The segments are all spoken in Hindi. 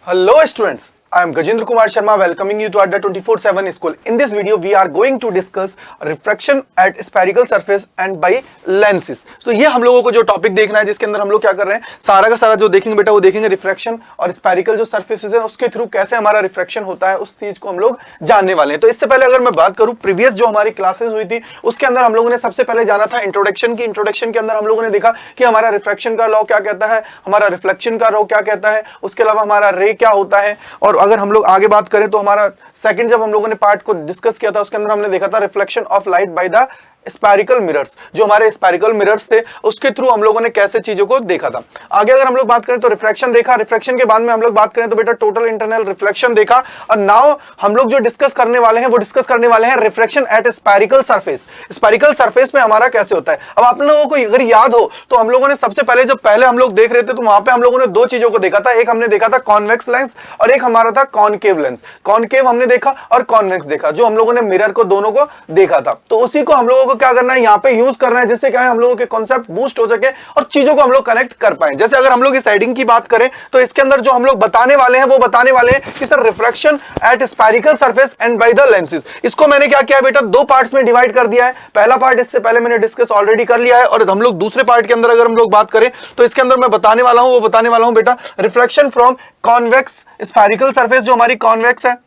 Hello students, I am Gajendra Kumar Sharma welcoming you to Adda 24/7 School. In this video, we are going to discuss refraction at spherical surface and by lenses. तो ये हम लोगों को जो टॉपिक देखना है जिसके अंदर हम लोग क्या कर रहे हैं, सारा का सारा जो देखेंगे बेटा वो देखेंगे रिफ्रैक्शन और स्फेरिकल जो सरफेसेस है उसके थ्रू कैसे हमारा रिफ्रैक्शन होता है उस चीज को हम लोग जानने वाले हैं। तो इससे पहले अगर मैं बात करूं प्रीवियस जो हमारी क्लासेस हुई थी उसके अंदर हम लोगों ने सबसे पहले जाना था इंट्रोडक्शन की। इंट्रोडक्शन के अंदर हम लोगों ने देखा कि हमारा रिफ्रैक्शन का लॉ क्या कहता है, हमारा रिफ्लेक्शन का लॉ क्या कहता है, उसके अलावा हमारा रे क्या होता है। और अगर हम लोग आगे बात करें तो हमारा सेकंड जब हम लोगों ने पार्ट को डिस्कस किया था उसके अंदर हमने देखा था reflection of light by the spherical mirrors. जो हमारे स्फेरिकल मिरर्स थे उसके थ्रू हम लोगों ने कैसे चीजों को देखा था। आगे अगर हम लोग बात करें तो रिफ्रैक्शन देखा, रिफ्रैक्शन के बाद में हम लोग बात करें तो बेटा टोटल इंटरनल रिफ्लेक्शन देखा। और नाउ हम लोग जो डिस्कस करने वाले हैं वो डिस्कस करने वाले हैं refraction at spherical surface. Spherical surface में हमारा कैसे होता है। अब आप लोगों को अगर याद हो तो हम लोगों ने सबसे पहले जब पहले हम लोग देख रहे थे तो वहां पे हम लोगों ने दो चीजों को देखा था। एक हमने देखा था कॉन्वेक्स लेंस और एक हमारा था कॉनकेव लेंस। कॉनकेव हमने देखा और कॉन्वेक्स देखा, जो हम लोगों ने मिरर को दोनों को देखा था। तो उसी को हम लोगों को क्या करना है यहाँ पे यूज करना है जिससे क्या है हम लोगों के कॉन्सेप्ट बूस्ट हो सके और चीजों को हम लोग कनेक्ट कर पाए। जैसे अगर हम लोग इस हेडिंग की बात करें तो इसके अंदर जो हम लोग बताने वाले हैं वो बताने वाले हैं कि sir refraction at spherical surface and by the lenses. इसको मैंने क्या किया है बेटा दो पार्ट्स में डिवाइड कर दिया है। पहला पार्ट इससे पहले मैंने डिस्कस ऑलरेडी कर लिया है और हम लोग दूसरे पार्ट के अंदर अगर हम लोग बात करें तो इसके अंदर मैं बताने वाला हूं वो बताने वाला हूं बेटा reflection from convex spherical surface जो हमारी कॉन्वेक्स है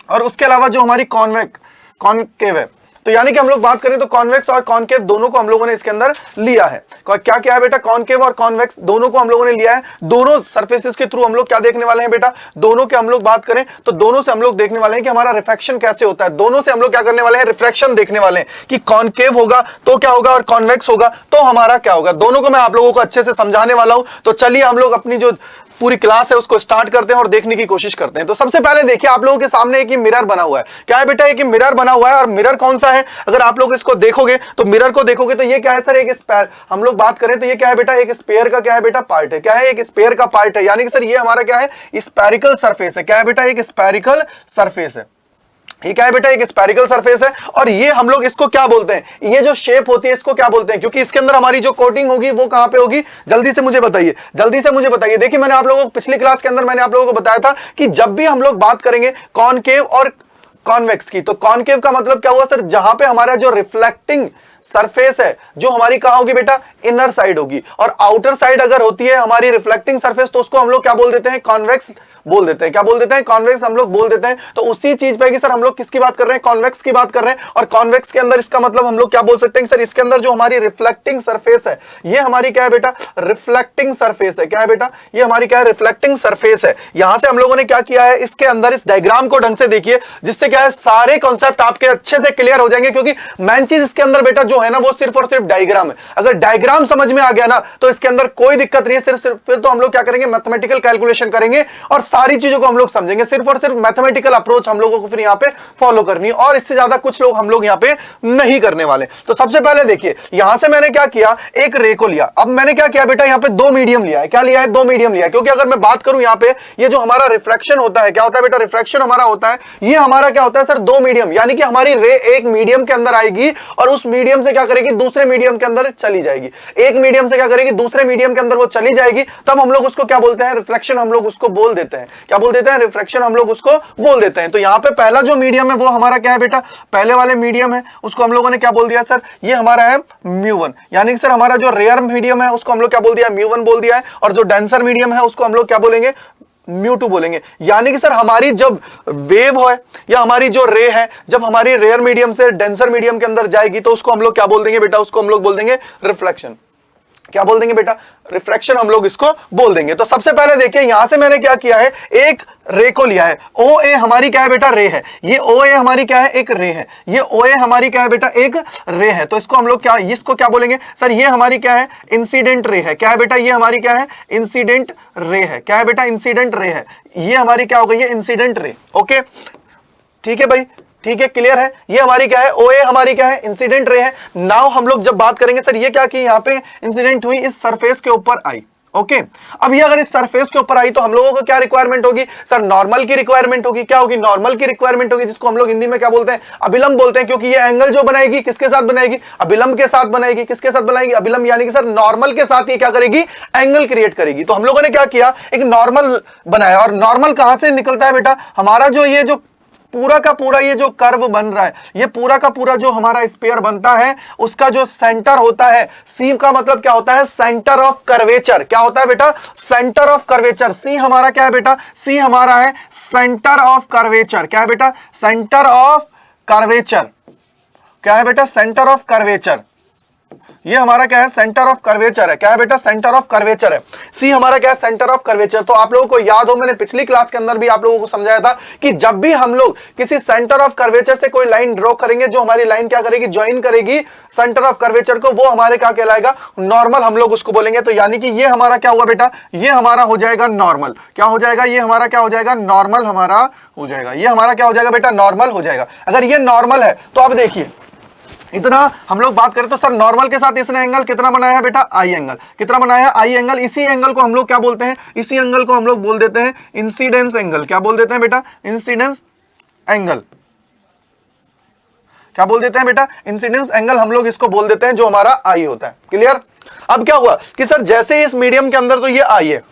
और उसके अलावा जो हमारी कॉनकेव है। तो यानी कि हम लोग बात करें तो कॉन्वेक्स और कॉनकेव दोनों को हम लोगों ने इसके अंदर लिया है। क्या क्या है बेटा कॉनकेव और कॉन्वेक्स दोनों को हम लोगों ने लिया है। दोनों सरफेसेस के थ्रू हम लोग क्या देखने वाले हैं बेटा, दोनों के हम लोग बात करें तो दोनों से हम लोग देखने वाले हैं कि हमारा रिफ्रैक्शन कैसे होता है। दोनों से हम लोग क्या करने वाले हैं रिफ्रैक्शन देखने वाले हैं कि कॉनकेव होगा तो क्या होगा और कॉन्वेक्स होगा तो हमारा क्या होगा। दोनों को मैं आप लोगों को अच्छे से समझाने वाला हूं। तो चलिए हम लोग अपनी जो पूरी क्लास है उसको स्टार्ट करते हैं और देखने की कोशिश करते हैं। तो सबसे पहले देखिए आप लोगों के सामने एक मिरर बना हुआ है। क्या है बेटा, एक मिरर बना हुआ है और मिरर कौन सा है अगर आप लोग इसको देखोगे तो मिरर को देखोगे तो ये क्या है सर एक स्पेयर। हम लोग बात करें तो ये क्या है बेटा एक स्पेयर का क्या है बेटा पार्ट है। क्या है एक स्पेयर का पार्ट है यानी कि सर ये हमारा क्या है स्फेरिकल सरफेस है। क्या है बेटा एक स्फेरिकल सरफेस है। ये क्या है बेटा एक स्फेरिकल सरफेस है और ये हम लोग इसको क्या बोलते हैं, ये जो शेप होती है इसको क्या बोलते हैं, क्योंकि इसके अंदर हमारी जो कोटिंग होगी वो कहां पे होगी जल्दी से मुझे बताइए, जल्दी से मुझे बताइए। देखिए मैंने आप लोगों को पिछली क्लास के अंदर मैंने आप लोगों को बताया था कि जब भी हम लोग बात करेंगे कॉनकेव और कॉन्वेक्स की तो कॉनकेव का मतलब क्या हुआ सर जहां पे हमारा जो रिफ्लेक्टिंग सरफेस है जो हमारी कहां होगी बेटा इनर साइड होगी और आउटर साइड अगर होती है हमारी रिफ्लेक्टिंग सरफेस तो उसको हम लोग क्या बोल देते हैं कॉन्वेक्स बोल देते हैं। क्या बोल देते हैं कॉन्वेक्स हम लोग बोल देते हैं। तो उसी चीज पे कि सर हम लोग किसकी बात कर रहे हैं कॉन्वेक्स की बात कर रहे हैं और कॉन्वेक्स के अंदर इसका मतलब हम लोग क्या बोल सकते हैं सर इसके अंदर जो हमारी रिफ्लेक्टिंग सरफेस है ये हमारी क्या है बेटा रिफ्लेक्टिंग सरफेस है। क्या है बेटा ये हमारी क्या है रिफ्लेक्टिंग सरफेस है। यहां से हम लोगों ने क्या किया है इसके अंदर इस डायग्राम को ढंग से देखिए जिससे क्या है सारे कॉन्सेप्ट आपके अच्छे से क्लियर हो जाएंगे, क्योंकि मेन चीज इसके अंदर बेटा जो है ना वो सिर्फ और सिर्फ डायग्राम है। अगर डायग्राम समझ में आ गया ना तो इसके अंदर कोई दिक्कत नहीं है। सिर्फ फिर तो हम लोग क्या करेंगे मैथमेटिकल कैलकुलेशन करेंगे और सारी चीजों को हम लोग समझेंगे। सिर्फ और सिर्फ मैथमेटिकल अप्रोच हम लोगों को फिर यहां पे फॉलो करनी है और इससे ज्यादा कुछ लोग हम लोग यहां पे नहीं करने वाले। तो सबसे पहले देखिए यहां से मैंने क्या किया एक रे को लिया। अब मैंने क्या किया बेटा यहां पे दो मीडियम लिया है। क्या लिया है दो मीडियम लिया है, क्योंकि अगर मैं बात करूं यहां पे ये जो हमारा रिफ्रैक्शन होता है क्या होता है बेटा रिफ्रैक्शन हमारा होता है ये हमारा क्या होता है सर दो मीडियम, यानी कि हमारी रे एक मीडियम के अंदर आएगी और उस मीडियम से क्या करेगी दूसरे मीडियम के अंदर चली जाएगी। एक मीडियम से क्या करेगी दूसरे मीडियम के अंदर वो चली जाएगी, तब हम लोग उसको क्या बोलते हैं रिफ्लेक्शन हम लोग उसको बोल देते हैं। क्या बोल देते हैं रिफ्रैक्शन हम लोग उसको बोल देते हैं। तो यहां पे पहला जो मीडियम है वो हमारा क्या है बेटा पहले वाले मीडियम है उसको हम लोगों ने क्या बोल दिया सर ये हमारा है म्यू1, यानी कि सर हमारा जो रेयर मीडियम है उसको हम लोग क्या बोल दिया म्यू1 बोल दिया है और जो डेंसर मीडियम है उसको हम लोग क्या बोलेंगे म्यू2 बोलेंगे। यानी कि सर हमारी जब वेव है या हमारी जो रे है जब हमारी रेयर मीडियम से डेंसर मीडियम के अंदर जाएगी तो उसको हम लोग क्या बोल देंगे बेटा उसको हम लोग बोल देंगे रिफ्लेक्शन। क्या बोल देंगे बेटा रिफ्रैक्शन हम लोग इसको बोल देंगे। तो सबसे पहले देखिए यहां से मैंने क्या किया है एक रे को लिया है। ओ ए हमारी क्या है बेटा रे है, ये ओ ए हमारी क्या है एक रे है, ये ओ ए हमारी क्या है बेटा एक रे है। तो इसको हम लोग क्या इसको क्या बोलेंगे सर ये हमारी क्या है इंसिडेंट रे है। क्या है बेटा ये हमारी क्या है इंसिडेंट रे है। क्या है बेटा इंसिडेंट रे है, ये हमारी क्या हो गई है इंसिडेंट रे। ओके ठीक है भाई ठीक है क्लियर है। ये हमारी क्या है ओए हमारी क्या है इंसिडेंट रे है। नाउ हम लोग जब बात करेंगे सर ये क्या कि यहाँ पे इंसिडेंट हुई इस सरफेस के ऊपर आई। ओके अब ये अगर इस सरफेस के ऊपर आई तो हम लोगों को क्या रिक्वायरमेंट होगी सर, नॉर्मल की रिक्वायरमेंट होगी। क्या होगी, नॉर्मल की रिक्वायरमेंट होगी, जिसको हम लोग हिंदी में क्या बोलते हैं, अभिलंब बोलते हैं। क्योंकि ये एंगल जो बनाएगी किसके साथ बनाएगी, अभिलंब के साथ बनाएगी। किसके साथ बनाएगी, अभिलंब, यानी कि सर नॉर्मल के साथ ये क्या करेगी, एंगल क्रिएट करेगी। तो हम लोगों ने क्या किया, एक नॉर्मल बनाया। और नॉर्मल कहां से निकलता है बेटा, हमारा जो ये जो पूरा का पूरा ये जो कर्व बन रहा है, ये पूरा का पूरा जो हमारा स्फीयर बनता है, उसका जो सेंटर होता है, सी का मतलब क्या होता है, सेंटर ऑफ कर्वेचर। क्या होता है बेटा, सेंटर ऑफ कर्वेचर। सी हमारा क्या है बेटा, सी हमारा है सेंटर ऑफ कर्वेचर। क्या है बेटा, सेंटर ऑफ कर्वेचर। क्या है बेटा, सेंटर ऑफ कर्वेचर। ये हमारा क्या है, सेंटर ऑफ कर्वेचर है। क्या है बेटा, सेंटर ऑफ कर्वेचर है। सी हमारा क्या है, सेंटर ऑफ कर्वेचर। तो आप लोगों को याद हो, मैंने पिछली क्लास के अंदर भी आप लोगों को समझाया था कि जब भी हम लोग किसी सेंटर ऑफ कर्वेचर से कोई लाइन ड्रॉ करेंगे, जो हमारी लाइन क्या करेगी, ज्वाइन करेगी सेंटर ऑफ कर्वेचर को, वो हमारे क्या कहलाएगा, नॉर्मल हम लोग उसको बोलेंगे। तो यानी कि ये हमारा क्या हुआ बेटा, ये हमारा हो जाएगा नॉर्मल। क्या हो जाएगा, ये हमारा क्या हो जाएगा, नॉर्मल हमारा हो जाएगा। ये हमारा क्या हो जाएगा बेटा, नॉर्मल हो जाएगा। अगर ये नॉर्मल है तो अब देखिए, इतना हम लोग बात करें तो सर नॉर्मल के साथ इसने एंगल कितना बनाया है बेटा, आई एंगल। कितना बनाया है, आई एंगल। इसी एंगल को हम लोग क्या बोलते हैं, इसी एंगल को हम लोग बोल देते हैं इंसिडेंस एंगल। क्या बोल देते हैं बेटा, इंसिडेंस एंगल। क्या बोल देते हैं बेटा, इंसिडेंस एंगल हम लोग इसको बोल देते हैं, जो हमारा आई होता है। क्लियर। अब क्या हुआ कि सर जैसे इस मीडियम के अंदर तो ये आई है,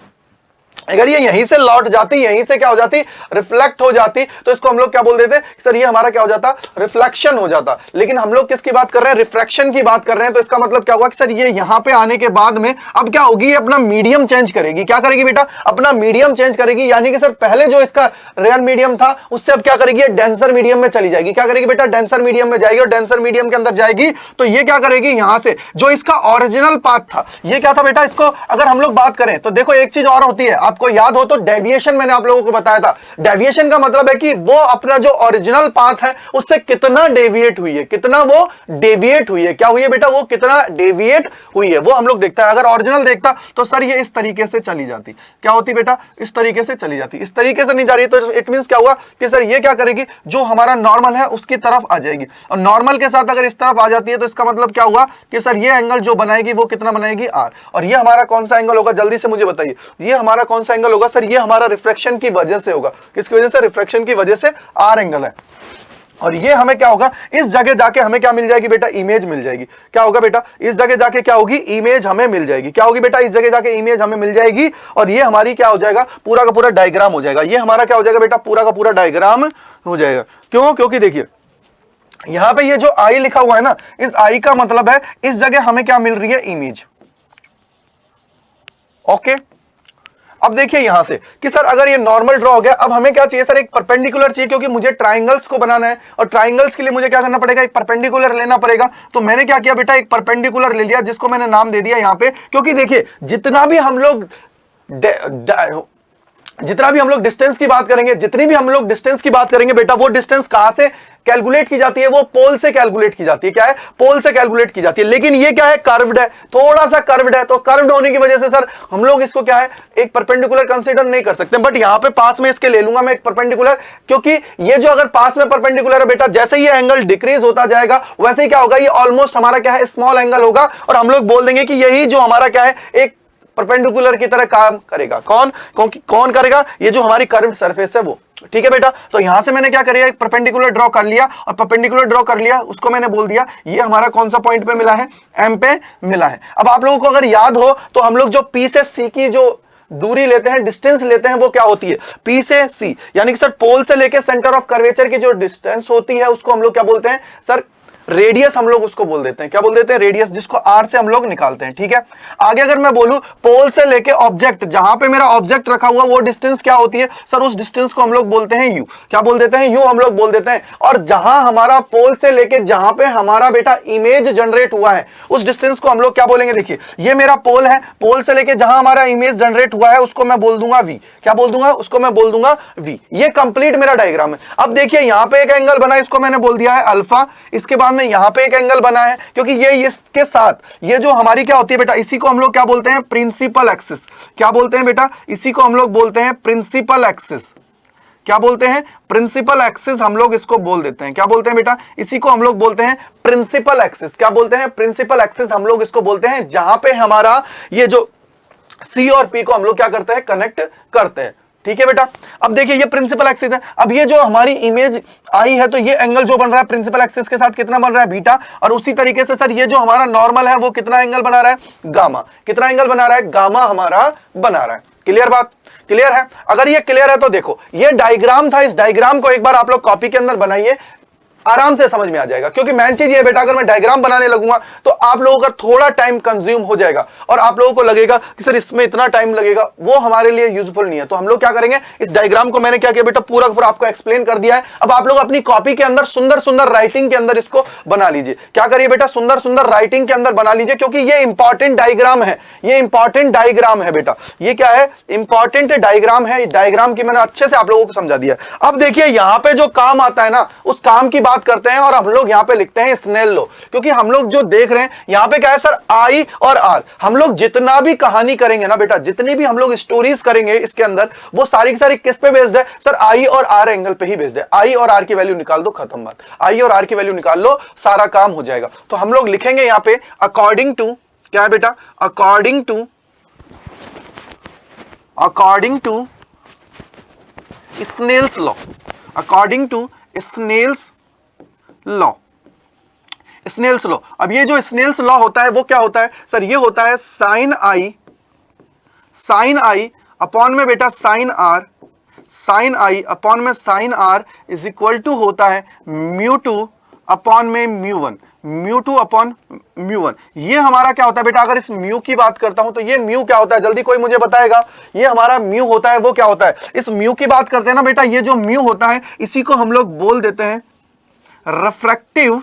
अगर ये यहीं से लौट जाती, यहीं से क्या हो जाती, रिफ्लेक्ट हो जाती, तो इसको हम लोग क्या बोल देते, सर ये हमारा क्या हो जाता, रिफ्लेक्शन हो जाता। लेकिन हम लोग किसकी बात कर रहे हैं, रिफ्रैक्शन की बात कर रहे हैं। तो इसका मतलब क्या हुआ कि सर ये यहां पे आने के बाद में अब क्या होगी, अपना मीडियम चेंज करेगी। क्या करेगी बेटा, अपना मीडियम चेंज करेगी। यानी कि सर पहले जो इसका रेयर मीडियम था, उससे अब क्या करेगी, डेंसर मीडियम में चली जाएगी। क्या करेगी बेटा, डेंसर मीडियम में जाएगी। और डेंसर मीडियम के अंदर जाएगी तो ये क्या करेगी, यहां से जो इसका ओरिजिनल पाथ था, ये क्या था बेटा, इसको अगर हम लोग बात करें तो देखो एक चीज और होती है, आपको याद हो तो डेविएशन मैंने आप लोगों को बताया था। डेविएशन का मतलब है कि वो अपना जो ओरिजिनल पाथ है उससे कितना डेविएट हुई है, कितना वो डेविएट हुई है। क्या हुई है बेटा, वो कितना डेविएट हुई है, वो हम लोग देखता है। अगर ओरिजिनल देखता तो सर ये इस तरीके से चली जाती। क्या होती बेटा, इस तरीके से चली जाती। इस तरीके से नहीं जा रही है तो इट मींस क्या हुआ कि सर ये क्या करेगी, जो हमारा नॉर्मल है उसकी तरफ आ जाएगी। और नॉर्मल के साथ अगर इस तरफ आ जाती है तो इसका मतलब क्या हुआ कि सर ये एंगल जो बनाएगी वो कितना बनाएगी, आर। और ये हमारा कौन सा एंगल होगा, जल्दी से मुझे बताइए, ये हमारा कौन सा एंगल होगा सर, ये हमारा रिफ्रैक्शन की वजह से होगा। किसकी वजह से, रिफ्रैक्शन की वजह से आर एंगल है। और ये हमें क्या होगा, इस जगह जाके हमें क्या मिल जाएगी बेटा, इमेज मिल जाएगी। क्या होगा बेटा, इस जगह जाके क्या होगी, इमेज हमें मिल जाएगी। क्या होगी बेटा, इस जगह जाके इमेज हमें मिल जाएगी। और ये हमारी क्या हो जाएगा, पूरा का पूरा डायग्राम हो जाएगा। ये हमारा क्या हो जाएगा बेटा, पूरा का पूरा डायग्राम हो जाएगा। क्यों, क्योंकि देखिए यहां पे ये जो आई लिखा हुआ है ना, इस आई का मतलब है इस जगह हमें क्या मिल रही है, इमेज। ओके अब देखिए यहां से कि सर अगर ये नॉर्मल ड्रॉ हो गया, अब हमें क्या चाहिए सर, एक परपेंडिकुलर चाहिए। क्योंकि मुझे ट्राइंगल्स को बनाना है और ट्राइंगल्स के लिए मुझे क्या करना पड़ेगा, एक परपेंडिकुलर लेना पड़ेगा। तो मैंने क्या किया बेटा, एक परपेंडिकुलर ले लिया, जिसको मैंने नाम दे दिया यहां पे। क्योंकि देखिए जितना भी हम लोग डिस्टेंस की बात करेंगे, जितनी भी हम लोग डिस्टेंस की बात करेंगे बेटा, वो डिस्टेंस कहां से कैलकुलेट की जाती है, वो पोल से कैलकुलेट की जाती है। क्या है, पोल से कैलकुलेट की जाती है। लेकिन ये क्या है, कर्व्ड है, थोड़ा सा कर्व्ड है। तो कर्व्ड होने की वजह से सर हम लोग इसको क्या है, एक परपेंडिकुलर कंसीडर नहीं कर सकते। बट यहां पे पास में इसके ले लूंगा मैं एक परपेंडिकुलर। क्योंकि ये जो अगर पास में परपेंडिकुलर है बेटा, जैसे ये एंगल डिक्रीज होता जाएगा वैसे ही क्या होगा, ये ऑलमोस्ट हमारा क्या है, स्मॉल एंगल होगा। और हम लोग बोल देंगे कि यही जो हमारा क्या है, एक परपेंडिकुलर की तरह काम करेगा। कौन करेगा, ये जो हमारी कर्व्ड सरफेस है वो। ठीक है बेटा, तो यहां से मैंने क्या किया, एक परपेंडिकुलर ड्रॉ कर लिया। और परपेंडिकुलर ड्रॉ कर लिया, उसको मैंने बोल दिया ये हमारा कौन सा पॉइंट पे मिला है, एम पे मिला है। अब आप लोगों को अगर याद हो तो हम लोग जो पी से सी की जो दूरी लेते हैं, डिस्टेंस लेते हैं, वो क्या होती है, पी से सी। यानी कि सर पोल से लेके सेंटर ऑफ कर्वेचर की जो डिस्टेंस होती है उसको हम लोग क्या बोलते हैं सर, रेडियस हम लोग उसको बोल देते हैं। क्या बोल देते हैं, रेडियस, जिसको आर से हम लोग निकालते हैं। ठीक है, आगे अगर मैं बोलूं पोल से लेके ऑब्जेक्ट, जहां पे मेरा ऑब्जेक्ट रखा हुआ वो डिस्टेंस क्या होती है सर, उस डिस्टेंस को हम लोग बोलते हैं यू। क्या बोल देते हैं, यू हम लोग बोल देते हैं। और जहां हमारा पोल से लेके जहां पे हमारा बेटा इमेज जनरेट हुआ है उस डिस्टेंस को हम लोग क्या बोलेंगे, देखिए ये मेरा पोल है, पोल से लेके जहां हमारा इमेज जनरेट हुआ है उसको मैं बोल दूंगा वी। क्या बोल दूंगा, उसको मैं बोल दूंगा वी। ये कंप्लीट मेरा डायग्राम है। अब देखिए यहां पे एक एंगल बना, इसको मैंने बोल दिया है अल्फा। इसके बाद में यहां पे एक एंगल बना है, क्योंकि ये इसके साथ ये जो हमारी क्या होती है बेटा, इसी को हम लोग क्या बोलते हैं, प्रिंसिपल एक्सिस। क्या बोलते हैं बेटा, इसी को हम लोग बोलते हैं प्रिंसिपल एक्सिस। क्या बोलते हैं, प्रिंसिपल एक्सिस हम लोग इसको बोल देते हैं। क्या बोलते हैं बेटा, इसी को हम लोग बोलते हैं प्रिंसिपल एक्सिस। क्या बोलते हैं, प्रिंसिपल एक्सिस हम लोग इसको बोलते हैं। जहां पे हमारा ये जो सी और पी को हम लोग क्या करते हैं, कनेक्ट करते हैं। ठीक है बेटा, अब देखिए ये प्रिंसिपल एक्सिस है। अब ये जो हमारी इमेज आई है तो ये एंगल जो बन रहा है प्रिंसिपल एक्सिस के साथ कितना बन रहा है, बीटा। और उसी तरीके से सर ये जो हमारा नॉर्मल है वो कितना एंगल बना रहा है, गामा। कितना एंगल बना रहा है, गामा हमारा बना रहा है। क्लियर बात, क्लियर है। अगर ये क्लियर है तो देखो ये डायग्राम था, इस डायग्राम को एक बार आप लोग कॉपी के अंदर बनाइए, आराम से समझ में आ जाएगा। क्योंकि मेन चीज ये बेटा, अगर मैं डायग्राम बनाने लगूंगा तो आप लोगों का थोड़ा टाइम कंज्यूम हो जाएगा और आप लोगों को लगेगा कि सर इसमें इतना टाइम लगेगा, वो हमारे लिए यूजफुल नहीं है। तो हम लोग क्या करेंगे, इस डायग्राम को मैंने क्या किया बेटा, पूरा पूरा आपको एक्सप्लेन कर दिया है। अब आप लोग अपनी कॉपी के अंदर सुंदर सुंदर राइटिंग के अंदर इसको बना लीजिए। क्या करिए बेटा, सुंदर सुंदर राइटिंग के अंदर बना लीजिए, क्योंकि ये इंपॉर्टेंट डायग्राम है, ये इंपॉर्टेंट डायग्राम है बेटा। ये क्या है, इंपॉर्टेंट डायग्राम है। डायग्राम की मैंने अच्छे से आप लोगों को समझा दिया। अब देखिए यहां पे जो काम आता है ना, उस काम की बात करते हैं और हम लोग यहां पे लिखते हैं स्नेल लॉ। क्योंकि हम लोग जो देख रहे हैं यहां पे क्या है सर, आई और आर। हम लोग जितना भी कहानी करेंगे ना बेटा, जितनी भी हम लोग स्टोरीज करेंगे इसके अंदर, वो सारी की सारी किस पे बेस्ड है सर, आई और आर एंगल पे ही बेस्ड है। आई और आर की वैल्यू निकाल दो, खत्म बात। आई और आर की वैल्यू निकाल लो, सारा काम हो जाएगा। तो हम लोग लिखेंगे यहां पे अकॉर्डिंग टू, क्या है बेटा, according to Snell's law, according to Snell's law, Snell's law. अब ये जो स्नेल्स लॉ होता है वो क्या होता है सर, ये होता है साइन आई अपॉन में बेटा sine R, sine I upon में sine R is equal to होता है म्यू टू अपॉन में mu one, mu two upon mu one. ये हमारा क्या होता है बेटा, अगर इस म्यू की बात करता हूं तो ये म्यू क्या होता है, जल्दी कोई मुझे बताएगा। ये हमारा म्यू होता है, वो क्या होता है, इस म्यू की बात करते हैं ना बेटा, ये जो म्यू होता है इसी को हम लोग बोल देते हैं रिफ्रैक्टिव,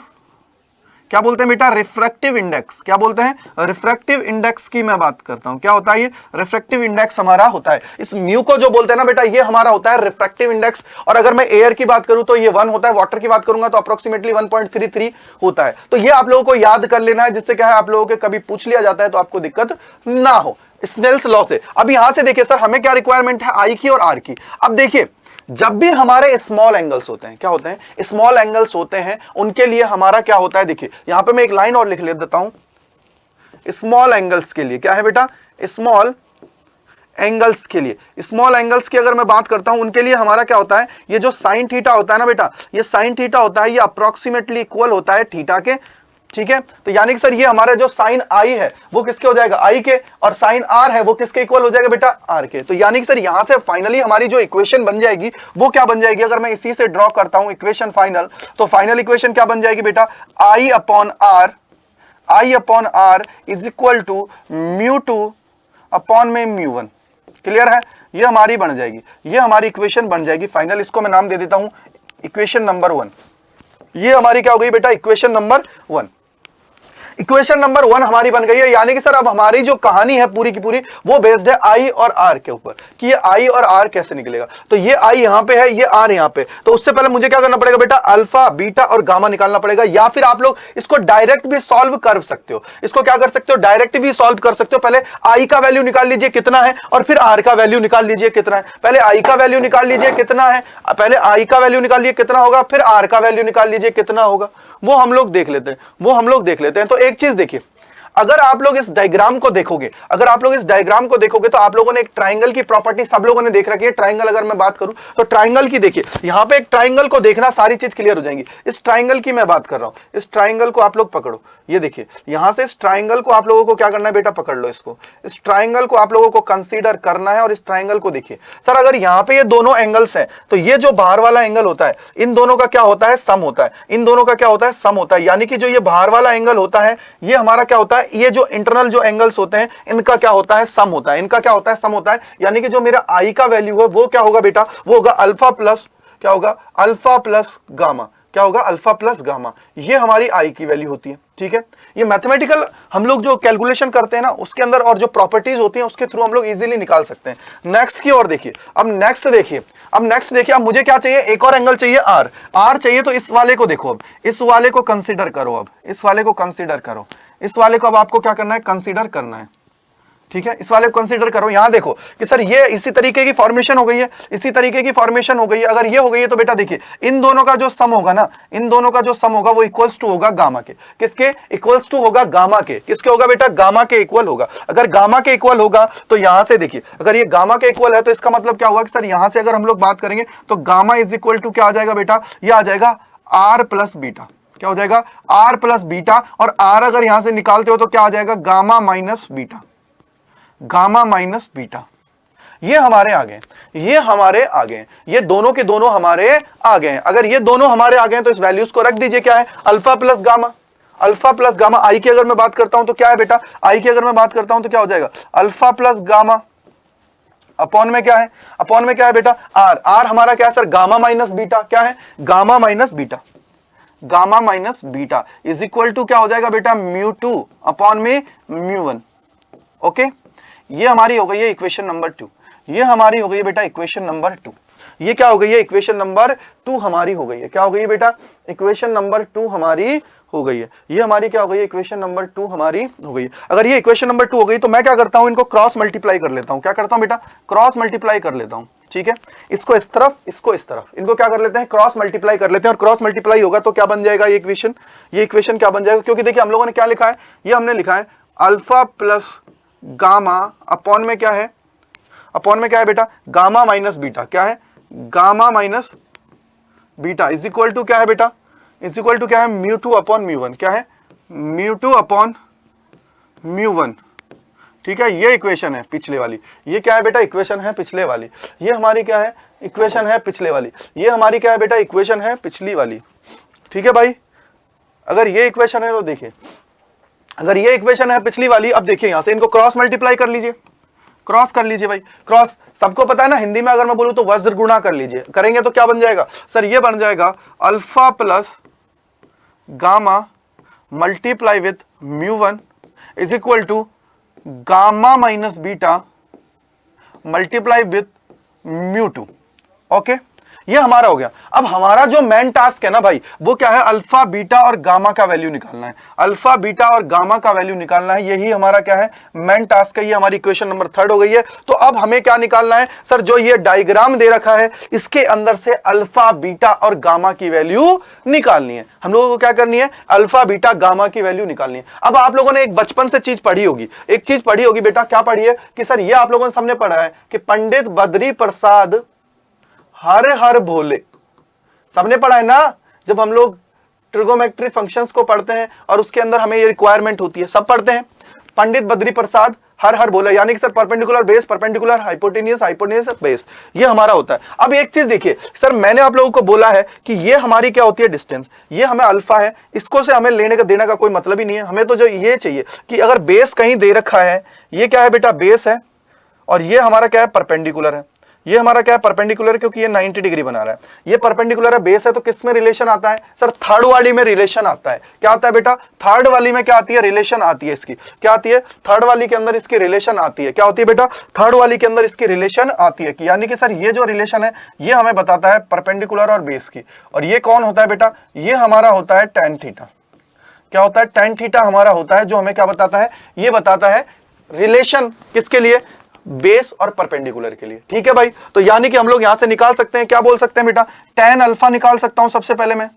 क्या बोलते हैं बेटा, रिफ्रैक्टिव इंडेक्स। क्या बोलते हैं, रिफ्रैक्टिव इंडेक्स की मैं बात करता हूं। क्या होता है ये, रिफ्रैक्टिव इंडेक्स हमारा होता है। इस म्यू को जो बोलते हैं ना बेटा, ये हमारा होता है रिफ्रैक्टिव इंडेक्स। और अगर मैं एयर की बात करूं तो ये 1 होता है, वाटर की बात करूंगा तो अप्रोक्सीमेटली 1.33 होता है। तो ये आप लोगों को याद कर लेना है, जिससे क्या है आप लोगों के कभी पूछ लिया जाता है तो आपको दिक्कत ना हो स्नेल्स लॉ से। अब यहां से देखिए सर, हमें क्या रिक्वायरमेंट है, आई की और आर की। अब देखिए जब भी हमारे स्मॉल एंगल्स होते हैं, क्या होते हैं, स्मॉल एंगल्स होते हैं, उनके लिए हमारा क्या होता है, देखिए यहां पे मैं एक लाइन और लिख देता हूं। स्मॉल एंगल्स के लिए क्या है बेटा, स्मॉल एंगल्स के लिए, स्मॉल एंगल्स की अगर मैं बात करता हूं, उनके लिए हमारा क्या होता है, ये जो साइन थीटा होता है ना बेटा, ये साइन थीटा होता है, ये अप्रोक्सीमेटली इक्वल होता है थीटा के। ठीक है, तो यानी कि सर ये हमारा जो साइन आई है वो किसके हो जाएगा, आई के, और साइन आर है वो किसके इक्वल हो जाएगा बेटा, आर के। तो यानी कि सर यहां से फाइनली हमारी जो इक्वेशन बन जाएगी वो क्या बन जाएगी, अगर मैं इसी से ड्रॉ करता हूं इक्वेशन फाइनल, तो फाइनल इक्वेशन क्या बन जाएगी बेटा, I upon R is equal to mu two upon में म्यू वन। क्लियर है, ये हमारी बन जाएगी, ये हमारी इक्वेशन बन जाएगी फाइनल। इसको मैं नाम दे देता हूं इक्वेशन नंबर 1। ये हमारी क्या हो गई बेटा, इक्वेशन नंबर 1। इक्वेशन नंबर 1 हमारी बन गई है। यानी कि सर अब हमारी जो कहानी है पूरी की पूरी वो बेस्ड है आई और आर के ऊपर, कि ये आई और आर कैसे निकलेगा। तो ये आई यहां पे है, ये आर यहां पे, तो उससे पहले मुझे क्या करना पड़ेगा बेटा, अल्फा बीटा और गामा निकालना पड़ेगा। या फिर आप लोग इसको डायरेक्ट भी सॉल्व कर सकते हो, इसको क्या कर सकते हो, डायरेक्ट भी सॉल्व कर सकते हो। पहले आई का वैल्यू निकाल लीजिए कितना है, और फिर आर का वैल्यू निकाल लीजिए कितना है। पहले आई का वैल्यू निकाल लीजिए कितना है, पहले आई का वैल्यू निकाल लीजिए कितना होगा, फिर आर का वैल्यू निकाल लीजिए कितना होगा, वो हम लोग देख लेते हैं। तो एक चीज देखिए, अगर आप लोग इस डायग्राम को देखोगे, तो आप लोगों ने एक ट्राइंगल की प्रॉपर्टी सब लोगों ने देख रखी है। ट्राइंगल अगर मैं बात करूं तो ट्राइंगल की देखिए, यहां पे एक ट्राइंगल को देखना, सारी चीज क्लियर हो जाएंगी। इस ट्राइंगल की मैं बात कर रहा हूं, इस ट्राइंगल को आप लोग पकड़ो, ये देखिए यहां से इस ट्राइंगल को आप लोगों को क्या करना है बेटा, पकड़ लो इसको। इस ट्राइंगल को आप लोगों को कंसीडर करना है, और इस ट्राइंगल को देखिए सर, अगर यहां पे ये दोनों एंगल्स हैं तो ये जो बाहर वाला एंगल होता है, इन दोनों का क्या होता है, सम होता है। इन दोनों का क्या होता है, सम होता है। यानी कि जो ये बाहर वाला एंगल होता है, ये हमारा क्या होता है, ये जो इंटरनल जो एंगल्स होते हैं इनका क्या होता है, सम होता है। इनका क्या होता है, सम होता है। यानी कि जो मेरा आई का वैल्यू है वो क्या होगा बेटा, वो होगा अल्फा प्लस, क्या होगा, अल्फा प्लस गामा। क्या होगा, अल्फा प्लस गामा। ये हमारी आई की वैल्यू होती है। ठीक है, ये मैथमेटिकल हम लोग जो कैलकुलेशन करते हैं ना उसके अंदर, और जो प्रॉपर्टीज होती हैं उसके थ्रू हम लोग इजीली निकाल सकते हैं। नेक्स्ट की ओर देखिए, अब नेक्स्ट देखिए, अब मुझे क्या चाहिए, एक और एंगल चाहिए आर चाहिए। तो इस वाले को देखो, अब इस वाले को कंसीडर करो, अब इस वाले को कंसीडर करो, इस वाले को अब आपको क्या करना है, कंसीडर करना है। ठीक है, इस वाले को कंसीडर करो। यहां देखो कि सर ये इसी तरीके की फॉर्मेशन हो गई है, इसी तरीके की फॉर्मेशन हो गई है। अगर ये हो गई है तो बेटा देखिए इन दोनों का जो सम होगा ना, इन दोनों का जो सम होगा वो इक्वल्स टू होगा गामा के। किसके इक्वल्स टू होगा? गामा के। किसके होगा बेटा? गामा के इक्वल होगा। अगर गामा के इक्वल होगा तो यहां से देखिए, अगर ये गामा के इक्वल है तो इसका मतलब क्या हुआ कि सर यहां से अगर हम लोग बात करेंगे तो गामा इज इक्वल टू क्या आ जाएगा बेटा? ये आ जाएगा आर प्लस बीटा। क्या हो जाएगा? R plus beta. और आर अगर यहां से निकालते हो तो क्या आ जाएगा? Gamma minus beta. Gamma minus beta. ये हमारे आ गए, ये हमारे आ गए, ये दोनों के दोनों हमारे आ गए। अगर ये दोनों हमारे आ गए तो इस वैल्यूज को रख दीजिए। क्या है? Alpha plus gamma. Alpha plus gamma. I की अगर मैं बात करता हूं तो क्या है बेटा? आई की अगर मैं बात करता हूं तो क्या हो जाएगा? अल्फा प्लस गामा अपॉन में क्या है? अपॉन में क्या है बेटा? आर। आर हमारा क्या है सर? Gamma minus beta. क्या है? Gamma minus beta. Gamma minus beta is equal to क्या हो जाएगा बेटा? म्यू टू अपॉन में म्यू वन। ओके, ये हमारी हो गई है इक्वेशन नंबर 2। ये हमारी हो गई है बेटा इक्वेशन नंबर 2। ये क्या हो गई है? इक्वेशन नंबर 2 हमारी हो गई है। क्या हो गई है बेटा? इक्वेशन नंबर 2 हमारी हो गई है। ये हमारी क्या हो गई है? इक्वेशन नंबर 2 हमारी हो गई है। अगर ये इक्वेशन नंबर 2 हो गई तो मैं क्या करता हूं? इनको क्रॉस मल्टीप्लाई कर लेता हूं। क्या करता हूं बेटा? क्रॉस मल्टीप्लाई कर लेता हूं। ठीक है, इसको इस तरफ, इसको इस तरफ, इनको क्या कर लेते हैं? क्रॉस मल्टीप्लाई कर लेते हैं। और क्रॉस मल्टीप्लाई होगा तो क्या बन जाएगा ये इक्वेशन? ये इक्वेशन क्या बन जाएगा? क्योंकि देखिए हम लोगों ने क्या लिखा है? ये हमने लिखा है अल्फा प्लस गामा अपॉन में क्या है? अपॉन में क्या है बेटा? Gamma minus beta. क्या है? Gamma minus beta is equal to क्या है बेटा? इज इक्वल टू क्या है? Mu two upon mu one. क्या है? Mu two upon mu one. ठीक है, ये इक्वेशन है पिछले वाली। ये क्या है बेटा? इक्वेशन है पिछले वाली। ये हमारी क्या है? इक्वेशन है पिछले वाली। ये हमारी क्या है बेटा? इक्वेशन है पिछली वाली। ठीक है भाई, अगर ये इक्वेशन है तो देखिए, अगर ये इक्वेशन है पिछली वाली, अब देखिए यहां से इनको क्रॉस मल्टीप्लाई कर लीजिए। क्रॉस कर लीजिए भाई, क्रॉस सबको पता है ना, हिंदी में अगर मैं बोलूं तो वज्र गुणा कर लीजिए। करेंगे तो क्या बन जाएगा सर? ये बन जाएगा alpha plus gamma multiply with mu one is equal to gamma minus beta multiply with mu two. Okay, ये हमारा हो गया। अब हमारा जो मेन टास्क है ना भाई, वो क्या है? अल्फा बीटा और गामा का वैल्यू निकालना है। अल्फा बीटा और गामा का वैल्यू निकालना है, यही हमारा क्या है? मेन टास्क है। ये हमारी इक्वेशन नंबर 3 हो गई है। तो अब हमें क्या निकालना है सर? जो ये डायग्राम दे रखा है इसके अंदर से अल्फा बीटा और गामा की वैल्यू निकालनी है। हम लोगों को क्या करनी है? अल्फा बीटा गामा की वैल्यू निकालनी है। अब आप लोगों ने एक बचपन से चीज पढ़ी होगी, एक चीज पढ़ी होगी बेटा। क्या पढ़ी है कि सर ये आप लोगों ने सामने पढ़ा है कि पंडित बद्री प्रसाद हर हर भोले। सबने पढ़ा है ना, जब हम लोग ट्रिगोमेट्री फंक्शंस को पढ़ते हैं और उसके अंदर हमें ये रिक्वायरमेंट होती है, सब पढ़ते हैं। पंडित बद्री प्रसाद हर हर भोले, यानी कि sir perpendicular base, perpendicular hypotenuse, hypotenuse base, ये हमारा होता है। अब एक चीज देखिए सर, मैंने आप लोगों को बोला है कि ये हमारी क्या होती है? डिस्टेंस। ये हमें अल्फा है, इसको से हमें लेने का देने का कोई मतलब ही नहीं है। हमें तो जो ये चाहिए कि अगर बेस कहीं दे रखा है, ये क्या है बेटा? बेस है, और ये हमारा क्या है? परपेंडिकुलर है। ये हमारा क्या है? परपेंडिकुलर, क्योंकि ये 90 डिग्री बना रहा है। ये परपेंडिकुलर है, बेस है, तो किस में रिलेशन आता है सर? थर्ड वाली में रिलेशन आता है। क्या आता है बेटा? थर्ड वाली में क्या आती है? रिलेशन आती है इसकी। क्या आती है? थर्ड वाली के अंदर इसकी रिलेशन आती है। क्या होती है बेटा? थर्ड वाली के अंदर इसकी रिलेशन आती है। यानी कि सर ये जो रिलेशन है ये हमें बताता है परपेंडिकुलर और बेस की। और ये कौन होता है बेटा? ये हमारा होता है tan थीटा। क्या होता है? tan थीटा हमारा होता है, जो हमें क्या बताता है? ये बताता है रिलेशन किसके लिए? बेस और परपेंडिकुलर के लिए। ठीक है भाई, तो यानी कि हम लोग यहां से निकाल सकते हैं, क्या बोल सकते हैं बेटा? tan अल्फा निकाल सकता हूं सबसे पहले मैं।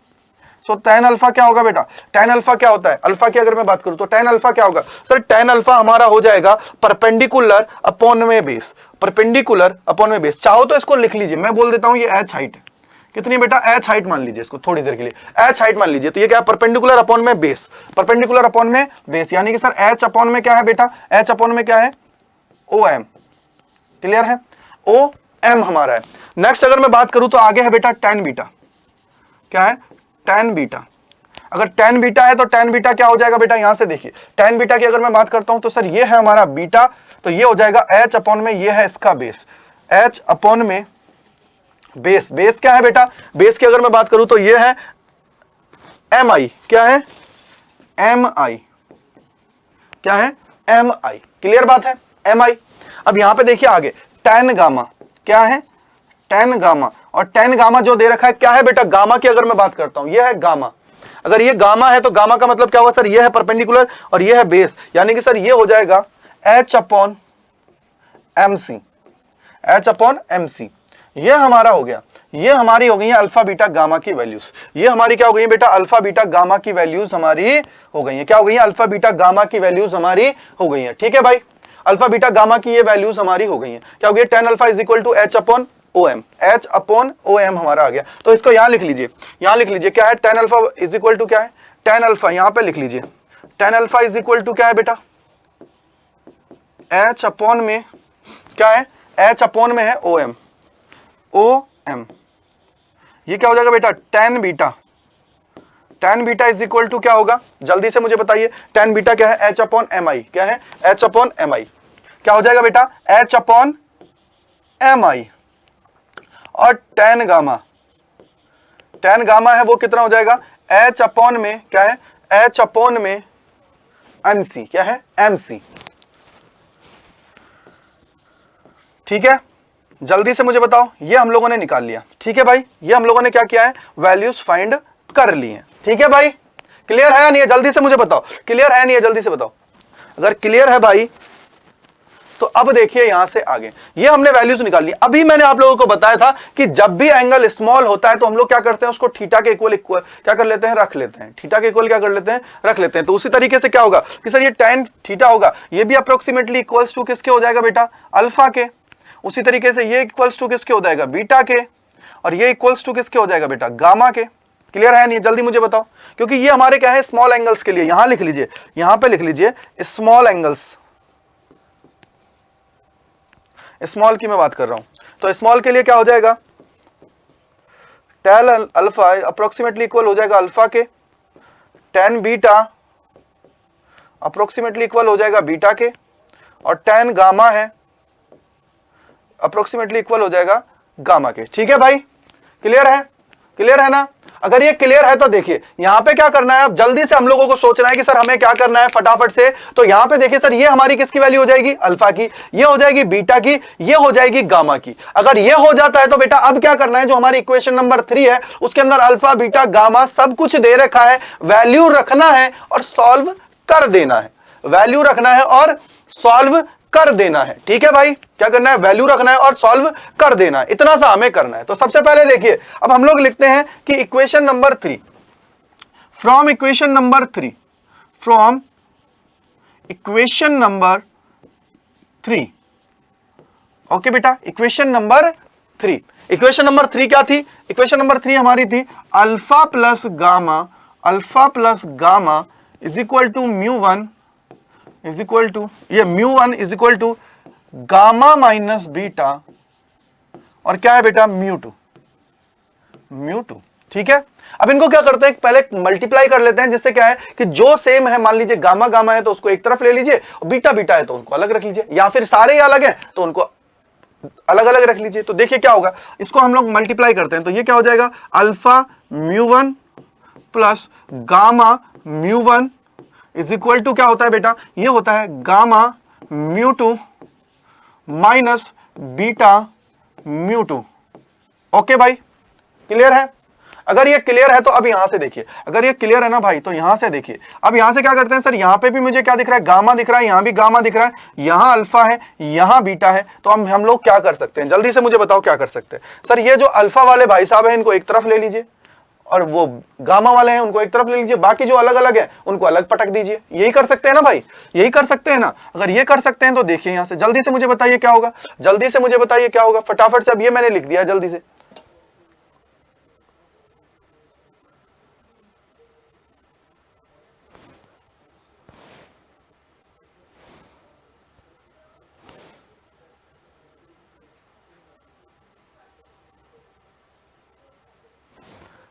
सो tan अल्फा क्या होगा बेटा? tan अल्फा क्या होता है? अल्फा की अगर मैं बात करूं तो tan अल्फा क्या होगा सर? tan अल्फा हमारा हो जाएगा परपेंडिकुलर अपॉन में बेस। परपेंडिकुलर अपॉन में बेस, चाहो तो इसको लिख लीजिए, मैं बोल देता हूं ये h हाइट है। कितनी बेटा? h हाइट मान लीजिए इसको थोड़ी देर के लिए, h हाइट मान लीजिए। तो ये क्या है? परपेंडिकुलर अपॉन में बेस, परपेंडिकुलर अपॉन में बेस, यानी कि सर h अपॉन में क्या है बेटा? h अपॉन में क्या है? OM। क्लियर है? OM हमारा है। नेक्स्ट अगर मैं बात करूं तो आगे है बेटा tan बीटा। क्या है? tan beta. अगर tan बीटा है तो tan बीटा क्या हो जाएगा बेटा? यहां से देखिए tan बीटा की अगर मैं बात करता हूं तो सर ये है हमारा बीटा, तो ये हो जाएगा h अपॉन में, ये है इसका बेस, h अपॉन में बेस। बेस क्या है बेटा? बेस की अगर मैं बात करूं तो ये है mi। क्या है? mi। क्या है? mi। क्लियर बात है? mi। अब यहां पे देखिए आगे tan गामा। क्या है? tan gamma. और tan गामा जो दे रखा है क्या है बेटा? गामा की अगर मैं बात करता हूं, ये है गामा। अगर ये गामा है तो गामा का मतलब क्या होगा सर? ये है परपेंडिकुलर और ये है बेस, यानी कि सर ये हो जाएगा h upon M C, H upon M C. ये हमारा हो गया, ये हमारी हो गई है अल्फा बीटा गामा की वैल्यूज। ये हमारी क्या हो गई है बेटा, अल्फा बीटा गामा की वैल्यूज हमारी हो गई है। क्या हो गई है, अल्फा बीटा गामा की वैल्यूज हमारी हो गई है। ठीक है भाई, अल्फा बीटा गामा की ये वैल्यूज हमारी हो गई है। क्या हो गया, tan alpha is equal to H upon O M, H upon O M हमारा आ गया। तो इसको यहां लिख लीजिए, यहां लिख लीजिए क्या है, tan alpha is equal to क्या है, टेन अल्फा यहां पे लिख लीजिए, tan alpha is equal to क्या है बेटा, एच अपॉन में क्या है, एच अपॉन में है ओ एम, ओ एम। ये क्या हो जाएगा बेटा, tan beta, tan beta is equal to क्या होगा, जल्दी से मुझे बताइए, टेन बीटा क्या है, एच अपॉन एम आई, क्या है, एच अपॉन एम आई। क्या हो जाएगा बेटा, एच अपॉन एम आई। और टेन गामा, टेन गामा है वो कितना हो जाएगा, एच अपॉन में क्या है, एच अपॉन में एम सी, क्या है, एम सी। ठीक है, जल्दी से मुझे बताओ, ये हम लोगों ने निकाल लिया। ठीक है भाई, ये हम लोगों ने क्या किया है, वैल्यूज फाइंड कर ली हैं। ठीक है भाई, क्लियर है या नहीं है, जल्दी से मुझे बताओ, क्लियर है नहीं है, जल्दी से बताओ। अगर क्लियर है भाई तो अब देखिए यहां से आगे, ये हमने वैल्यूज निकाल ली। अभी मैंने आप लोगों को बताया था कि जब भी एंगल स्मॉल होता है तो हम लोग क्या करते हैं, उसको थीटा के इक्वल क्या कर लेते हैं, रख लेते हैं, थीटा के इक्वल क्या कर लेते हैं, रख लेते हैं। तो उसी तरीके से क्या होगा कि सर ये tan थीटा होगा, ये भी अप्रोक्सीमेटली इक्वल्स टू किसके हो जाएगा बेटा, अल्फा के। उसी तरीके से ये इक्वल्स टू किसके हो जाएगा, बीटा के। और ये इक्वल्स टू किसके हो जाएगा बेटा, गामा के। क्लियर है नहीं, जल्दी मुझे बताओ, क्योंकि ये हमारे क्या है, स्मॉल एंगल्स के लिए। यहां लिख लीजिए, यहां पे लिख लीजिए स्मॉल एंगल्स, स्मॉल की मैं बात कर रहा हूं। तो स्मॉल के लिए क्या हो जाएगा, टेन अल्फा अप्रोक्सीमेटली इक्वल हो जाएगा अल्फा के, टेन बीटा अप्रोक्सीमेटली इक्वल हो जाएगा बीटा के, और टेन गामा है अप्रोक्सीमेटली इक्वल हो जाएगा गामा के। ठीक है भाई, क्लियर है, क्लियर है ना। अगर ये क्लियर है तो देखिए यहां पे क्या करना है, अब जल्दी से हम लोगों को सोचना है कि सर हमें क्या करना है फटाफट से। तो यहां पे देखिए सर, ये हमारी किसकी वैल्यू हो जाएगी, अल्फा की, ये हो जाएगी बीटा की, ये हो जाएगी गामा की। अगर ये हो जाता है तो बेटा अब क्या करना है, जो हमारी इक्वेशन नंबर 3 है उसके अंदर अल्फा बीटा गामा सब कुछ दे रखा है, वैल्यू रखना है और सॉल्व कर देना है, वैल्यू रखना है और सॉल्व कर देना है। ठीक है भाई, क्या करना है, वैल्यू रखना है और सॉल्व कर देना है, इतना सा हमें करना है। तो सबसे पहले देखिए, अब हम लोग लिखते हैं कि equation number 3, from equation number 3, from equation number 3। Okay बेटा, इक्वेशन नंबर 3, इक्वेशन नंबर 3 क्या थी, इक्वेशन नंबर 3 हमारी थी alpha plus gamma, alpha plus gamma is equal to mu 1 is equal to, ये mu 1 is equal to gamma minus beta, और क्या है बेटा, म्यू 2, म्यू 2। ठीक है, अब इनको क्या करते हैं, पहले मल्टीप्लाई कर लेते हैं, जिससे क्या है कि जो सेम है, मान लीजिए गामा गामा है तो उसको एक तरफ ले लीजिए, और बीटा बीटा है तो उनको अलग रख लीजिए, या फिर सारे ही अलग हैं तो उनको अलग अलग रख लीजिए। तो देखिए क्या होगा, इसको हम लोग मल्टीप्लाई करते हैं तो ये क्या हो जाएगा, alpha mu 1 plus gamma mu 1 is equal to क्या होता है बेटा, ये होता है gamma mu 2 minus beta mu 2। Okay भाई, क्लियर है। अगर ये क्लियर है तो अब यहां से देखिए, अगर ये क्लियर है ना भाई तो यहां से देखिए, अब यहां से क्या करते हैं सर, यहां पे भी मुझे क्या दिख रहा है, गामा दिख रहा है, यहां भी गामा दिख रहा है, यहां अल्फा है, यहां बीटा है। तो हम लोग क्या कर सकते हैं, जल्दी से मुझे बताओ क्या कर सकते हैं। सर ये जो अल्फा वाले भाई साहब हैं इनको एक तरफ ले लीजिए, और वो गामा वाले हैं उनको एक तरफ ले लीजिए, बाकी जो अलग अलग है उनको अलग पटक दीजिए। यही कर सकते हैं ना भाई, यही कर सकते हैं ना। अगर ये कर सकते हैं तो देखिए यहां से, जल्दी से मुझे बताइए क्या होगा, जल्दी से मुझे बताइए क्या होगा फटाफट से। अब ये मैंने लिख दिया जल्दी से,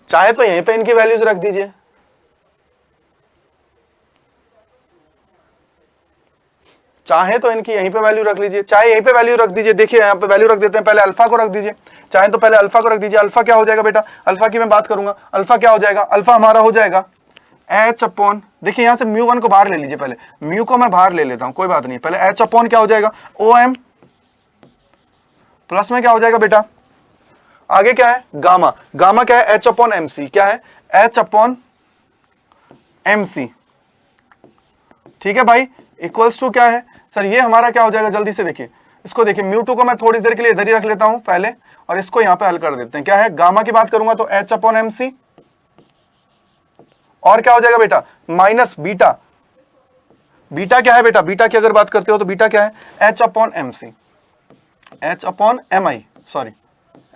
चाहे तो यहीं पे इनकी वैल्यूज रख दीजिए, चाहे तो इनकी यहीं पे वैल्यू रख लीजिए, चाहे यहीं पे वैल्यू रख दीजिए। देखिए यहाँ पे वैल्यू रख देते हैं, पहले अल्फा को रख दीजिए, चाहे तो पहले अल्फा को रख दीजिए। अल्फा क्या हो जाएगा बेटा, अल्फा की मैं बात करूंगा, अल्फा क्या हो जाएगा, अल्फा हमारा हो जाएगा एच अपॉन, देखिए यहां से म्यू 1 को बाहर ले लीजिए, पहले म्यू को मैं बाहर ले लेता हूं, कोई बात नहीं। पहले एच अपॉन क्या हो जाएगा, ओ एम प्लस में क्या हो जाएगा बेटा, आगे क्या है, गामा, गामा क्या है, एच अपॉन एम सी, क्या है, एच अपॉन एम सी। ठीक है भाई, इक्वल्स टू क्या है सर, ये हमारा क्या हो जाएगा, जल्दी से देखिए, इसको देखिए म्यू2 को मैं थोड़ी देर के लिए इधर ही रख लेता हूं पहले, और इसको यहां पे हल कर देते हैं। क्या है, गामा की बात करूंगा तो h अपॉन एम सी, और क्या हो जाएगा बेटा माइनस बीटा। बीटा क्या है बेटा, बीटा की अगर बात करते हो तो बीटा क्या है, h upon M C, h upon M I, sorry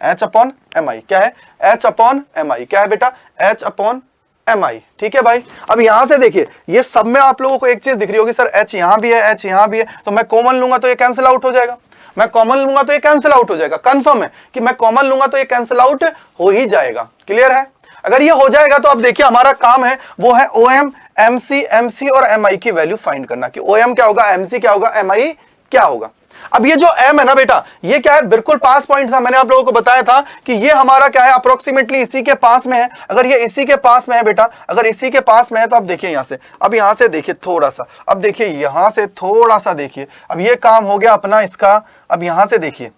h upon M I, क्या है h अपॉन एम आई, क्या है बेटा h अपॉन एम आई। ठीक है भाई, अब यहां से देखिए ये सब में आप लोगों को एक चीज दिख रही होगी, सर h यहां भी है, h यहां भी है, तो मैं कॉमन लूंगा तो ये कैंसिल आउट हो जाएगा, मैं कॉमन लूंगा तो ये कैंसिल आउट हो जाएगा। कंफर्म है कि मैं कॉमन लूंगा तो ये कैंसिल आउट हो ही जाएगा। क्लियर है, अगर ये हो जाएगा तो अब देखिए हमारा काम है वो है OM, MC और MI की वैल्यू फाइंड करना, कि OM क्या होगा, MC क्या होगा, MI क्या होगा। अब ये जो M है ना बेटा, ये क्या है, बिल्कुल पास पॉइंट था, मैंने आप लोगों को बताया था कि ये हमारा क्या है, अप्रोक्सीमेटली इसी के पास में है। अगर ये इसी के पास में है बेटा, अगर इसी के पास में है तो अब देखिए यहां से, अब यहां से देखिए थोड़ा सा, अब देखिए यहां से थोड़ा सा देखिए, अब ये काम हो गया अपना इसका। अब यहां से देखिए,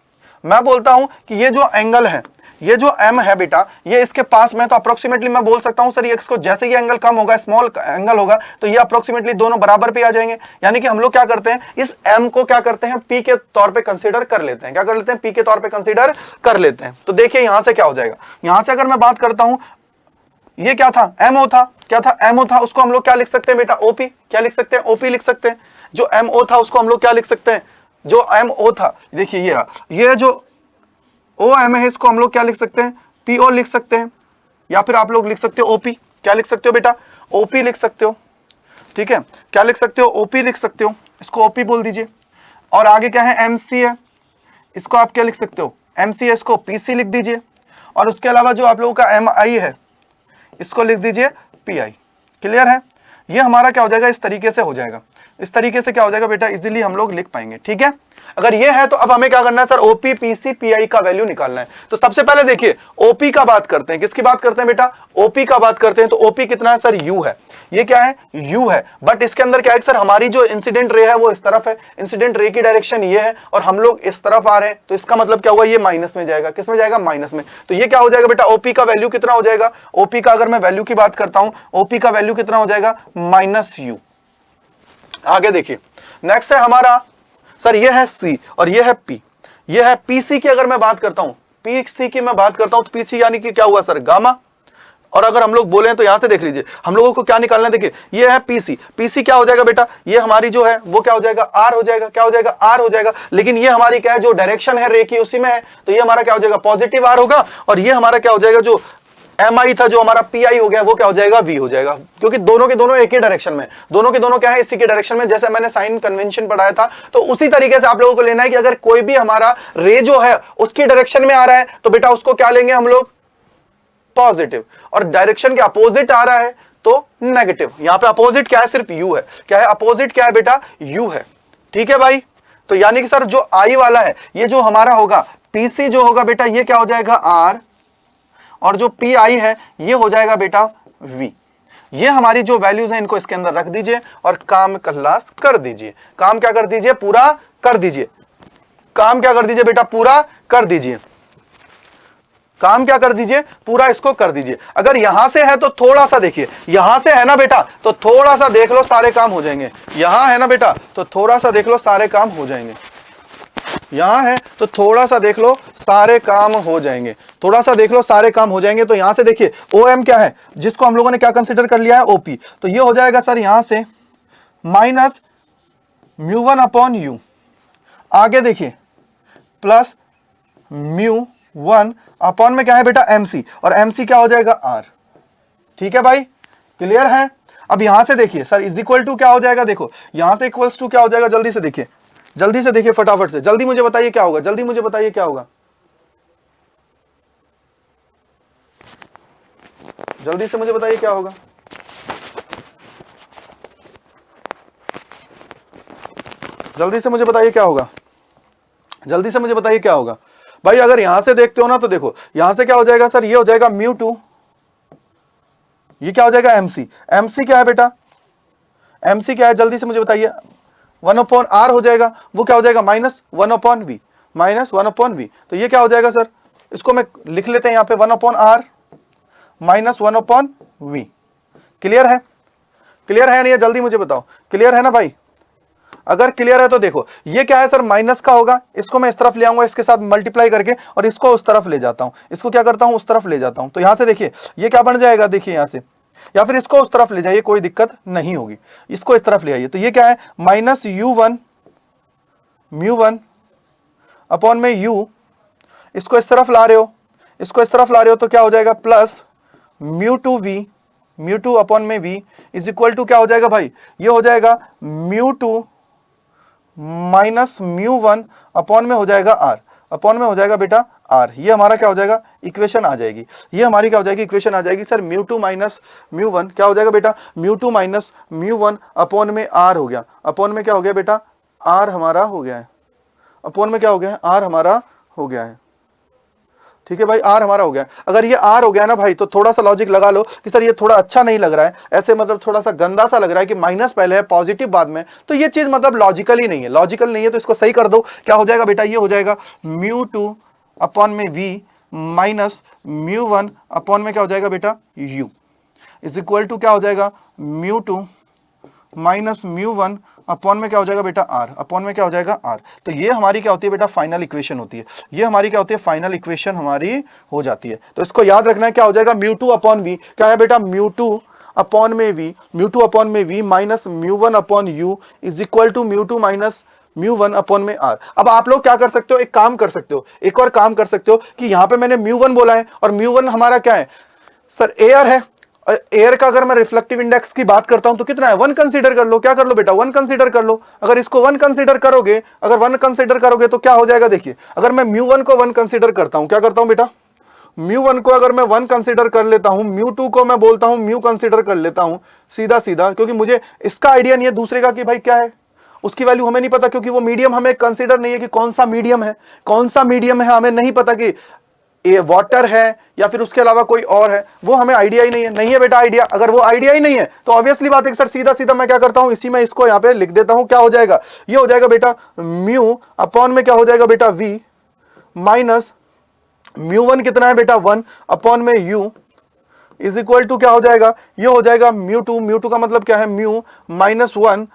मैं बोलता हूं कि ये जो एंगल है, ये जो M है बेटा, ये इसके पास में, तो अप्रोक्सीमेटली मैं बोल सकता हूं सर ये इसको, जैसे ये एंगल कम होगा, स्मॉल एंगल होगा, तो ये अप्रोक्सीमेटली दोनों बराबर पे आ जाएंगे। यानी कि हम लोग क्या करते हैं, इस M को क्या करते हैं, P के तौर पे कंसीडर कर लेते हैं। क्या कर लेते हैं, P के तौर पे कंसीडर कर लेते हैं। तो देखिए यहां से क्या हो जाएगा, यहां से अगर मैं बात करता हूं, ये क्या था, MO था, क्या था, MO था, उसको हम लोग क्या लिख सकते हैं बेटा, OP, क्या लिख सकते हैं, OP लिख सकते हैं। जो MO था उसको हम लोग क्या लिख सकते हैं, जो MO था, देखिए ये जो OM है इसको हम लोग क्या लिख सकते हैं, PO लिख सकते हैं, या फिर आप लोग लिख सकते हो OP। क्या लिख सकते हो बेटा, OP लिख सकते हो। ठीक है, क्या लिख सकते हो, OP लिख सकते हो, इसको OP बोल दीजिए। और आगे क्या है, MC है, इसको आप क्या लिख सकते हो, MC है, इसको PC लिख दीजिए। और उसके अलावा जो आप लोगों का MI है, इसको लिख दीजिए PI। क्लियर है, ये हमारा क्या हो जाएगा, इस तरीके से हो जाएगा, इस तरीके से क्या हो जाएगा बेटा, इजीली हम लोग लिख पाएंगे। ठीक है, अगर ये है तो अब हमें क्या करना है सर, OP, PC, PI का वैल्यू निकालना है। तो सबसे पहले देखिए OP का बात करते हैं, किसकी बात करते हैं बेटा, OP का बात करते हैं। तो OP कितना है सर, U है, ये क्या है, U है, बट इसके अंदर क्या है सर, हमारी जो इंसिडेंट रे है वो इस तरफ है, इंसिडेंट रे की डायरेक्शन ये है, और हम लोग इस तरफ आ रहे हैं, तो इसका मतलब क्या होगा, ये माइनस में जाएगा, किस में जाएगा, माइनस में। तो ये क्या हो जाएगा बेटा, OP का वैल्यू कितना हो जाएगा, OP का अगर मैं वैल्यू की बात करता हूं, OP का वैल्यू कितना हो जाएगा, -U। आगे देखिए, नेक्स्ट है हमारा सर, ये है C और ये है P, ये है PC की अगर मैं बात करता हूं, PC की मैं बात करता हूं, तो PC यानी कि क्या हुआ सर, गामा। और अगर हम लोग बोले तो यहां से देख लीजिए, हम लोगों को क्या निकालना है, देखिए ये है PC, PC क्या हो जाएगा बेटा, ये हमारी जो है वो क्या हो जाएगा, R हो जाएगा, क्या हो जाएगा, R हो जाएगा। लेकिन ये हमारी क्या है, जो डायरेक्शन है रे की उसी में है, तो ये हमारा क्या हो जाएगा, पॉजिटिव R होगा। और ये हमारा क्या हो जाएगा, जो MI था, जो हमारा PI हो गया, वो क्या हो जाएगा, V हो जाएगा, क्योंकि दोनों के दोनों एक ही डायरेक्शन में, दोनों के दोनों क्या है, इसी के डायरेक्शन में। जैसे मैंने साइन कन्वेंशन पढ़ाया था, तो उसी तरीके से आप लोगों को लेना है कि अगर कोई भी हमारा रे जो है उसकी डायरेक्शन में आ रहा है, तो बेटा उसको क्या लेंगे हम लोग, पॉजिटिव, और डायरेक्शन के अपोजिट आ रहा है तो नेगेटिव। यहां पे अपोजिट क्या है, सिर्फ U है, क्या है अपोजिट, क्या है बेटा, U है। ठीक है भाई, तो यानी कि सर जो I वाला है, ये जो हमारा होगा PC जो होगा बेटा, ये क्या हो जाएगा R, और जो PI है ये हो जाएगा बेटा V। ये हमारी जो वैल्यूज हैं इनको इसके अंदर रख दीजिए और काम खल्लास कर दीजिए। काम क्या कर दीजिए, पूरा कर दीजिए। काम क्या कर दीजिए बेटा, पूरा कर दीजिए। काम क्या कर दीजिए, पूरा इसको कर दीजिए। अगर यहां से है तो थोड़ा सा देखिए, यहां से है ना बेटा, तो थोड़ा सा देख लो, सारे काम हो जाएंगे। यहां है ना बेटा, तो थोड़ा सा देख लो, सारे काम हो जाएंगे। यहां है तो थोड़ा सा देख लो, सारे काम हो जाएंगे। थोड़ा सा देख लो, सारे काम हो जाएंगे। तो यहां से देखिए OM क्या है, जिसको हम लोगों ने क्या कंसीडर कर लिया है, OP। तो ये हो जाएगा सर यहां से माइनस μ1/u। आगे देखिए प्लस μ1 अपॉन में क्या है बेटा, MC, और MC क्या हो जाएगा, R। ठीक है भाई, क्लियर है। अब यहां से देखिए सर इज इक्वल टू क्या हो जाएगा, देखो यहां से इक्वल्स टू क्या हो जाएगा, जल्दी से देखिए, जल्दी से देखिए, फटाफट से जल्दी मुझे बताइए क्या होगा, जल्दी मुझे बताइए क्या होगा, जल्दी से मुझे बताइए क्या होगा। जल्दी से मुझे बताइए क्या होगा, जल्दी से मुझे बताइए क्या होगा भाई। अगर यहां से देखते हो ना, तो देखो यहां से क्या हो जाएगा सर, ये हो जाएगा μ2, ये क्या हो जाएगा MC। MC क्या है बेटा, MC क्या है, जल्दी से मुझे बताइए। 1/r हो जाएगा, वो क्या हो जाएगा, -1/v, -1/v। तो ये क्या हो जाएगा सर, इसको मैं लिख लेते हैं यहाँ पे 1/r -1/v। क्लियर है, क्लियर है नहीं, जल्दी मुझे बताओ, क्लियर है ना भाई। अगर क्लियर है तो देखो, ये क्या है सर, माइनस का होगा, इसको मैं इस तरफ ले आऊंगा इसके साथ मल्टीप्लाई करके, और इसको उस तरफ ले जाता हूं, इसको क्या करता हूं, उस तरफ ले जाता हूं। तो यहां से देखिए ये क्या बन जाएगा, देखिए यहां से, या फिर इसको उस तरफ ले जाइए, कोई दिक्कत नहीं होगी, इसको इस तरफ ले आइए। तो ये क्या है, माइनस म्यू वन अपॉन में यू, इसको इस तरफ ला रहे हो, इसको इस तरफ ला रहे हो, तो क्या हो जाएगा, प्लस म्यू टू अपॉन में वी इज इक्वल टू क्या हो जाएगा भाई, ये हो जाएगा mu two minus mu one upon में हो जाएगा आर, अपॉन में हो जाएगा बेटा आर। ये हमारा क्या हो जाएगा, इक्वेशन आ जाएगी, ये हमारी क्या हो जाएगी, इक्वेशन आ जाएगी sir. Mu two minus mu one क्या हो जाएगा बेटा, mu two minus mu one upon में आर हो गया, अपॉन में क्या हो गया बेटा, आर हमारा हो गया है, अपॉन में क्या हो गया है, आर हमारा हो गया है। ठीक है भाई, आर हमारा हो गया। अगर ये आर हो गया ना भाई, तो थोड़ा सा लॉजिक लगा लो कि सर ये थोड़ा अच्छा नहीं लग रहा है, ऐसे मतलब थोड़ा सा गंदा सा लग रहा है कि माइनस पहले है पॉजिटिव बाद में, तो ये चीज मतलब लॉजिकल ही नहीं है, लॉजिकल नहीं है, तो इसको सही कर दो। क्या हो जाएगा बेटा, ये हो जाएगा म्यू टू अपॉन में V minus mu one upon में क्या हो जाएगा बेटा, यू इज इक्वल टू क्या हो जाएगा, mu two minus mu one upon में क्या हो जाएगा बेटा, आर, अपॉन में क्या हो जाएगा, आर। तो ये हमारी क्या होती है बेटा, फाइनल इक्वेशन होती है, ये हमारी क्या होती है, फाइनल इक्वेशन हमारी हो जाती है। तो इसको याद रखना है, क्या हो जाएगा, म्यू टू अपॉन वी, क्या है बेटा, म्यू टू अपॉन में वी, म्यू टू अपॉन में V minus mu one upon U is equal to mu two minus mu one upon में आर। अब आप लोग क्या कर सकते हो, एक काम कर सकते हो, एक और काम कर सकते हो कि यहां पे मैंने म्यू वन बोला है, और म्यू वन हमारा क्या है सर, एयर है। एयर का अगर मैं रिफ्लेक्टिव इंडेक्स की बात करता हूं तो कितना है, 1 कंसीडर कर लो, क्या कर लो बेटा, 1 कंसीडर कर लो। अगर इसको 1 कंसीडर करोगे, अगर 1 कंसीडर करोगे तो क्या हो जाएगा, देखिए अगर मैं म्यू वन को 1 कंसीडर करता हूं, क्या करता हूं बेटा, म्यू वन को अगर मैं 1 कंसीडर कर लेता हूं, म्यू टू को मैं बोलता हूं म्यू कंसीडर कर लेता हूं, सीधा सीधा, क्योंकि मुझे इसका आइडिया नहीं है दूसरे का कि भाई क्या है, उसकी वैल्यू हमें नहीं पता, क्योंकि वो मीडियम हमें कंसीडर नहीं है कि कौन सा मीडियम है, कौन सा मीडियम है हमें नहीं पता कि ये वाटर है या फिर उसके अलावा कोई और है, वो हमें आइडिया ही नहीं है बेटा आइडिया। अगर वो आइडिया ही नहीं है तो ऑब्वियसली बात है कि सर सीधा सीधा मैं क्या करता हूं, इसी में इसको यहां पे लिख देता हूं, क्या हो जाएगा, ये हो जाएगा बेटा म्यू अपॉन में क्या हो जाएगा बेटा, वी माइनस म्यू वन कितना है बेटा, 1 अपॉन में यू इज इक्वल टू क्या हो जाएगा, ये हो जाएगा म्यू टू का मतलब क्या है, म्यू माइनस 1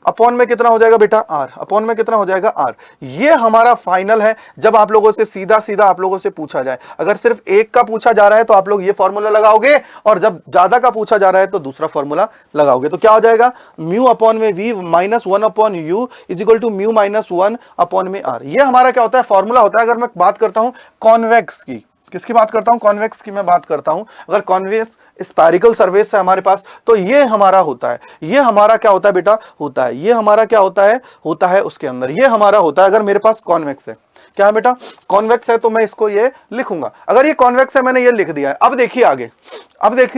अपॉन में कितना हो जाएगा बेटा, आर, अपॉन में कितना हो जाएगा, आर। ये हमारा फाइनल है। जब आप लोगों से सीधा सीधा आप लोगों से पूछा जाए, अगर सिर्फ एक का पूछा जा रहा है तो आप लोग ये फॉर्मूला लगाओगे, और जब ज्यादा का पूछा जा रहा है तो दूसरा फॉर्मूला लगाओगे। तो क्या हो जाएगा, म्यू अपॉन में V minus 1 upon U is equal to mu minus 1 upon में आर। ये हमारा क्या होता है, फॉर्मूला होता है। अगर मैं बात करता हूं कॉन्वेक्स की, किसकी बात करता हूं, कॉन्वेक्स की मैं बात करता हूं। अगर कॉन्वेक्स स्फेरिकल सरफेस है हमारे पास, तो ये हमारा होता है, ये हमारा क्या होता है बेटा, होता है, ये हमारा क्या होता है उसके अंदर, ये हमारा होता है। अगर मेरे पास कॉन्वेक्स है, क्या है बेटा, कॉन्वेक्स है, तो मैं इसको ये लिखूंगा। अगर ये कॉन्वेक्स है, मैंने ये लिख दिया है। अब देखिए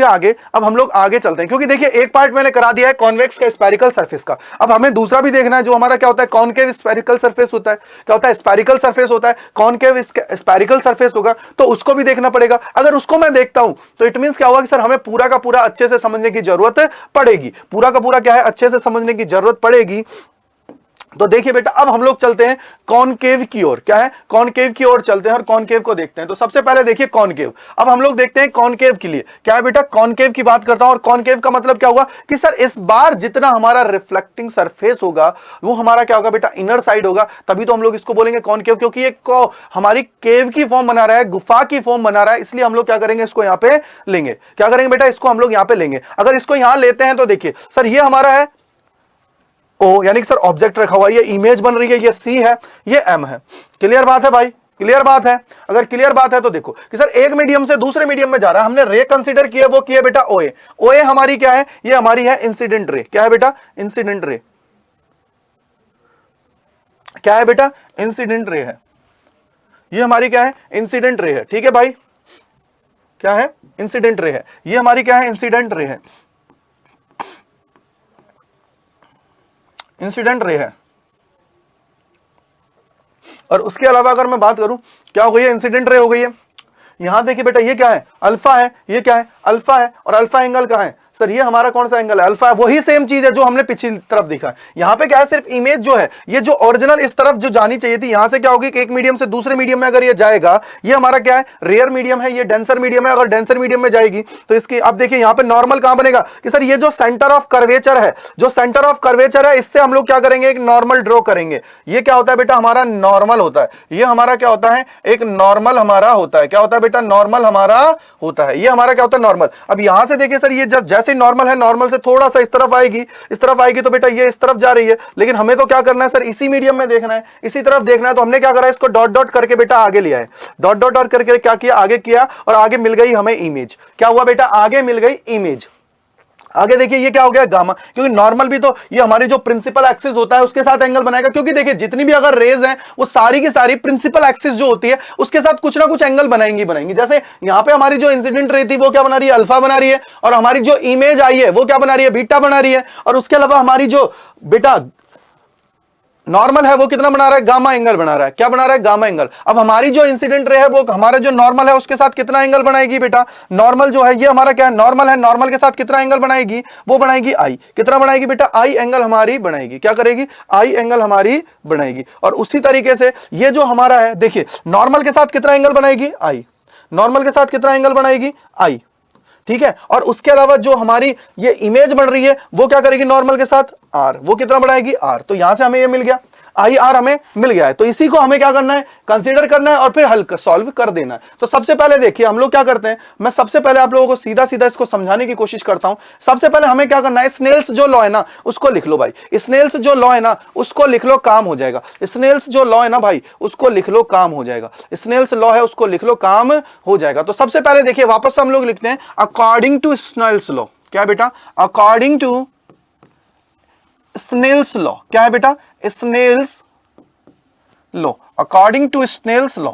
आगे, अब हम लोग आगे चलते हैं, क्योंकि देखिए एक पार्ट मैंने करा दिया है कॉन्वेक्स का स्फेरिकल सरफेस का। अब हमें दूसरा भी देखना है, जो हमारा क्या होता है, कॉनकेव स्फेरिकल सरफेस होता है, क्या होता है, स्फेरिकल सरफेस होता है, कॉनकेव स्फेरिकल सरफेस होगा, तो उसको भी देखना पड़ेगा। अगर उसको मैं देखता हूं तो इट मींस क्या होगा कि सर हमें पूरा का पूरा अच्छे से समझने की जरूरत पड़ेगी, पूरा का पूरा क्या है, अच्छे से समझने की जरूरत पड़ेगी। तो देखिए बेटा, अब हम लोग चलते हैं कॉनकेव की ओर, क्या है, कॉनकेव की ओर चलते हैं और कॉनकेव को देखते हैं। तो सबसे पहले देखिए कॉनकेव। अब हम लोग देखते हैं कॉनकेव के लिए, क्या है बेटा, कॉनकेव की बात करता हूं। और कॉनकेव का मतलब क्या हुआ कि सर इस बार जितना हमारा रिफ्लेक्टिंग सरफेस होगा वो हमारा क्या होगा बेटा, इनर साइड होगा, तभी तो हम लोग इसको बोलेंगे कॉनकेव, क्योंकि ये हमारी केव की फॉर्म बना रहा है, गुफा की फॉर्म बना रहा है, इसलिए हम लोग क्या करेंगे, इसको यहां पे लेंगे। क्या करेंगे बेटा, इसको हम लोग यहां पे लेंगे। अगर इसको यहां लेते हैं तो देखिए सर ये हमारा है ओ, यानी कि सर ऑब्जेक्ट रखा हुआ है, ये इमेज बन रही है, ये सी है, ये एम है। क्लियर बात है भाई, क्लियर बात है। अगर क्लियर बात है तो देखो कि सर एक मीडियम से दूसरे मीडियम में जा रहा है, हमने रे कंसीडर किया, वो किया बेटा ओए। ओए हमारी क्या है, ये हमारी है इंसिडेंट रे। क्या है बेटा, इंसिडेंट रे। क्या है बेटा, इंसिडेंट रे है, ये हमारी क्या है, इंसिडेंट रे है। ठीक है भाई, क्या है, इंसिडेंट रे है, ये हमारी क्या है, इंसिडेंट रे है, इंसिडेंट रे है। और उसके अलावा अगर मैं बात करूं, क्या हो गई है, इंसिडेंट रे हो गई है। यहां देखिए बेटा, ये क्या है, अल्फा है, ये क्या है, अल्फा है, और अल्फा एंगल कहां है, सर ये हमारा कौन सा एंगल है, अल्फा है। वही सेम चीज है जो हमने पिछली तरफ देखा है। यहाँ पे क्या है, सिर्फ इमेज जो है ये जो ओरिजिनल इस तरफ जो जानी चाहिए थी, यहां से क्या होगी कि एक मीडियम से दूसरे मीडियम में अगर ये जाएगा, ये हमारा क्या है, रेयर मीडियम है, ये डेंसर मीडियम है। अगर डेंसर मीडियम में जाएगी तो इसकी अब देखिए यहाँ पे नॉर्मल कहां बनेगा कि सर ये जो सेंटर ऑफ कर्वेचर है, जो सेंटर ऑफ कर्वेचर है, इससे हम लोग क्या करेंगे, एक नॉर्मल ड्रॉ करेंगे। ये क्या होता है बेटा, हमारा नॉर्मल होता है। ये हमारा क्या होता है, एक नॉर्मल हमारा होता है। क्या होता है बेटा, नॉर्मल हमारा होता है। ये हमारा क्या होता है, नॉर्मल। अब यहां से देखिए सर, ये जब जैसे नॉर्मल है, नॉर्मल से थोड़ा सा इस तरफ आएगी, इस तरफ आएगी तो बेटा ये इस तरफ जा रही है। लेकिन हमें तो क्या करना है सर, इसी मीडियम में देखना है, इसी तरफ देखना है। तो हमने क्या करा, इसको डॉट डॉट करके बेटा आगे लिया है, डॉट डॉट डॉट करके क्या किया, आगे किया, और आगे मिल गई हमें इमेज। क्या हुआ बेटा, आगे मिल गई इमेज। आगे देखिए ये क्या हो गया, गामा। क्योंकि नॉर्मल भी तो ये हमारी जो प्रिंसिपल एक्सिस होता है उसके साथ एंगल बनाएगा। क्योंकि देखिए जितनी भी अगर रेज हैं वो सारी की सारी प्रिंसिपल एक्सिस जो होती है उसके साथ कुछ ना कुछ एंगल बनाएंगी। जैसे यहां पे हमारी जो इंसिडेंट रे थी वो क्या बना रही है, अल्फा बना रही है, और हमारी जो इमेज आई है वो क्या बना रही है, बीटा बना रही है। और उसके अलावा हमारी जो बेटा नॉर्मल है वो कितना बना रहा है, गामा एंगल बना रहा है। क्या बना रहा है, गामा एंगल। अब हमारी जो इंसिडेंट रे है वो हमारा जो नॉर्मल है उसके साथ कितना एंगल बनाएगी बेटा, नॉर्मल जो है ये हमारा क्या है, नॉर्मल है, नॉर्मल के साथ कितना एंगल बनाएगी, वो बनाएगी आई। कितना बनाएगी बेटा, आई एंगल हमारी बनाएगी। क्या करेगी, आई एंगल हमारी बनाएगी। और उसी तरीके से ये जो हमारा है, देखिए नॉर्मल के साथ कितना एंगल बनाएगी, आई। नॉर्मल के साथ कितना एंगल बनाएगी, आई। ठीक है। और उसके अलावा जो हमारी ये इमेज बन रही है वो क्या करेगी, नॉर्मल के साथ आर। वो कितना बढ़ाएगी, आर। तो यहां से हमें ये मिल गया, आई आर हमें मिल गया है। तो इसी को हमें क्या करना है, कंसीडर करना है और फिर हल सॉल्व कर देना है। तो सबसे पहले देखिए हम लोग क्या करते हैं, मैं सबसे पहले आप लोगों को सीधा सीधा इसको समझाने की कोशिश करता हूं। सबसे पहले हमें क्या करना है, स्नेल्स जो लॉ है ना उसको लिख लो भाई। स्नेल्स जो लॉ है ना उसको लिख लो, काम हो जाएगा। स्नेल्स जो लॉ है ना भाई उसको लिख लो, काम हो जाएगा। स्नेल्स लॉ है उसको लिख लो, काम हो जाएगा। तो सबसे पहले देखिए वापस से हम लोग लिखते हैं अकॉर्डिंग टू स्नेल्स लॉ। क्या है बेटा, अकॉर्डिंग टू स्नेल्स लॉ। क्या है बेटा, Snell's law. According to Snell's law,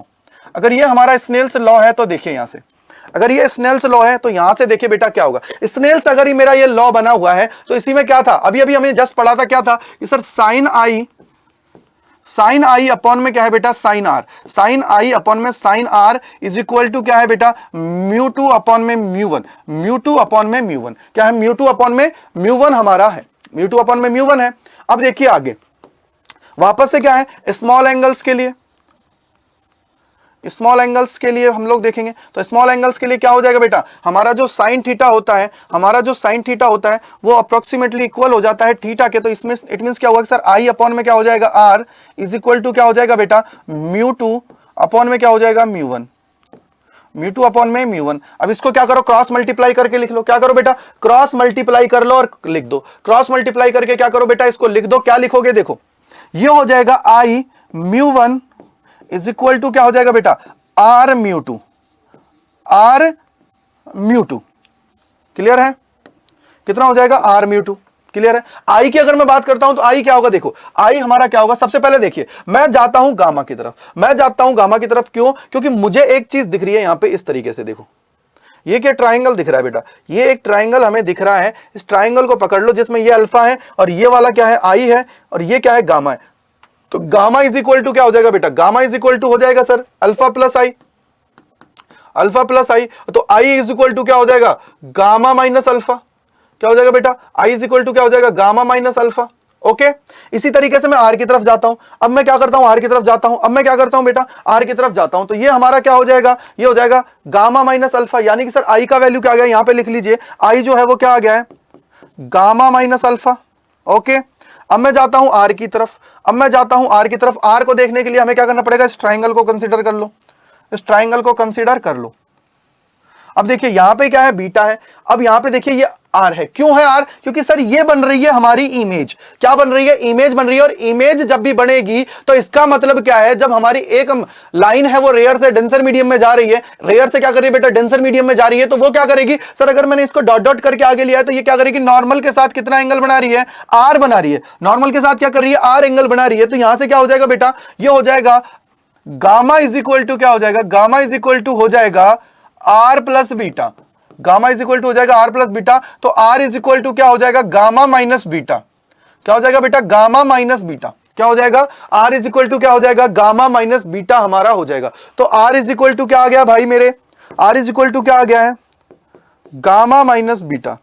अगर ये हमारा स्नेल्स लॉ है तो देखिए यहां से, अगर ये स्नेल्स लॉ है तो यहां से देखिए बेटा क्या होगा, स्नेल्स अगर ये मेरा ये लॉ बना हुआ है तो इसी में क्या था, अभी अभी हमें जस्ट पढ़ा था, क्या था कि सर साइन आई अपॉन में क्या है बेटा, sine R. Sine I upon में sine R is equal to क्या है बेटा, म्यू टू अपॉन में mu one. Mu two upon में म्यू वन क्या है, म्यू टू अपॉन में म्यू वन हमारा है, म्यू टू अपॉन में म्यू वन है। अब देखिए आगे वापस से क्या है, स्मॉल एंगल्स के लिए, स्मॉल एंगल्स के लिए हम लोग देखेंगे। तो स्मॉल एंगल्स के लिए क्या हो जाएगा बेटा, हमारा जो साइन थीटा होता है, हमारा जो साइन थीटा होता है वो अप्रोक्सीमेटली इक्वल हो जाता है थीटा के। तो इसमें इट मींस क्या होगा सर, आई अपॉन में क्या हो जाएगा, आर इज इक्वल टू क्या हो जाएगा बेटा, म्यू टू अपॉन में क्या हो जाएगा, mu one. Mu two upon में म्यू वन। अब इसको क्या करो, क्रॉस मल्टीप्लाई करके लिख लो। क्या करो बेटा, क्रॉस मल्टीप्लाई कर लो और लिख दो। क्रॉस मल्टीप्लाई करके क्या करो बेटा, इसको लिख दो। क्या लिखोगे, देखो ये हो जाएगा I mu one is equal to क्या हो जाएगा बेटा, R mu two, R mu two. Clear है, कितना हो जाएगा, आर म्यू टू। क्लियर है। आई की अगर मैं बात करता हूं तो आई क्या होगा, देखो आई हमारा क्या होगा, सबसे पहले देखिए मैं जाता हूं गामा की तरफ, मैं जाता हूं गामा की तरफ। क्यों, क्योंकि मुझे एक चीज दिख रही है यहां पे इस तरीके से, देखो ये क्या ट्राइंगल दिख रहा है बेटा, ये एक ट्राइंगल हमें दिख रहा है। इस ट्राइंगल को पकड़ लो जिसमें ये अल्फा है और ये वाला क्या है, आई है, और ये क्या है, गामा है। तो गामा इज इक्वल टू क्या हो जाएगा बेटा, गामा इज इक्वल टू हो जाएगा सर अल्फा प्लस आई, अल्फा प्लस आई। तो आई इज इक्वल टू क्या हो जाएगा, गामा माइनस अल्फा। क्या हो जाएगा बेटा, आई इज इक्वल टू क्या हो जाएगा, गामा माइनस अल्फा। ओके, इसी तरीके से मैं आर की तरफ जाता हूं। अब मैं क्या करता हूं, आर की तरफ जाता हूं। अब मैं क्या करता हूं बेटा, आर की तरफ जाता हूं। तो ये हमारा क्या हो जाएगा, ये हो जाएगा गामा माइनस अल्फा। यानी कि सर आई का वैल्यू क्या आ गया, यहां पे लिख लीजिए, आई जो है वो क्या आ गया है, गामा माइनस अल्फा। ओके, अब मैं जाता हूं आर की तरफ। अब मैं जाता हूं आर की तरफ। आर को देखने के लिए हमें क्या करना पड़ेगा, इस ट्राइंगल को कंसीडर कर लो, इस ट्राइंगल को कंसीडर कर लो। अब देखिए यहां पे क्या है, बीटा है। अब यहां पे देखिए ये आर है। क्यों है आर, क्योंकि सर ये बन रही है हमारी इमेज। क्या बन रही है, इमेज बन रही है। और इमेज जब भी बनेगी तो इसका मतलब क्या है, जब हमारी एक लाइन है वो रेयर से डेंसर मीडियम में जा रही है, रेयर से क्या कर रही है बेटा, डेंसर मीडियम में जा रही है, तो वो क्या करेगी सर, अगर मैंने इसको डॉट डॉट करके आगे लिया है तो ये क्या करेगी, नॉर्मल के साथ कितना एंगल बना रही है, आर बना रही है। नॉर्मल के साथ क्या कर रही है, आर एंगल बना रही है। तो यहां से क्या हो जाएगा बेटा, ये हो जाएगा गामा इज इक्वल टू क्या हो जाएगा, गामा इज इक्वल टू हो जाएगा R plus beta. Gamma is equal to हो जाएगा आर प्लस बीटा। तो आर इज इक्वल टू क्या हो जाएगा, गामा माइनस बीटा। क्या हो जाएगा बेटा, गामा माइनस बीटा। क्या हो जाएगा, आर इज इक्वल टू क्या हो जाएगा, गामा माइनस बीटा हमारा हो जाएगा। तो आर इज इक्वल टू क्या आ गया भाई मेरे, आर इज इक्वल टू क्या आ गया है, gamma minus beta.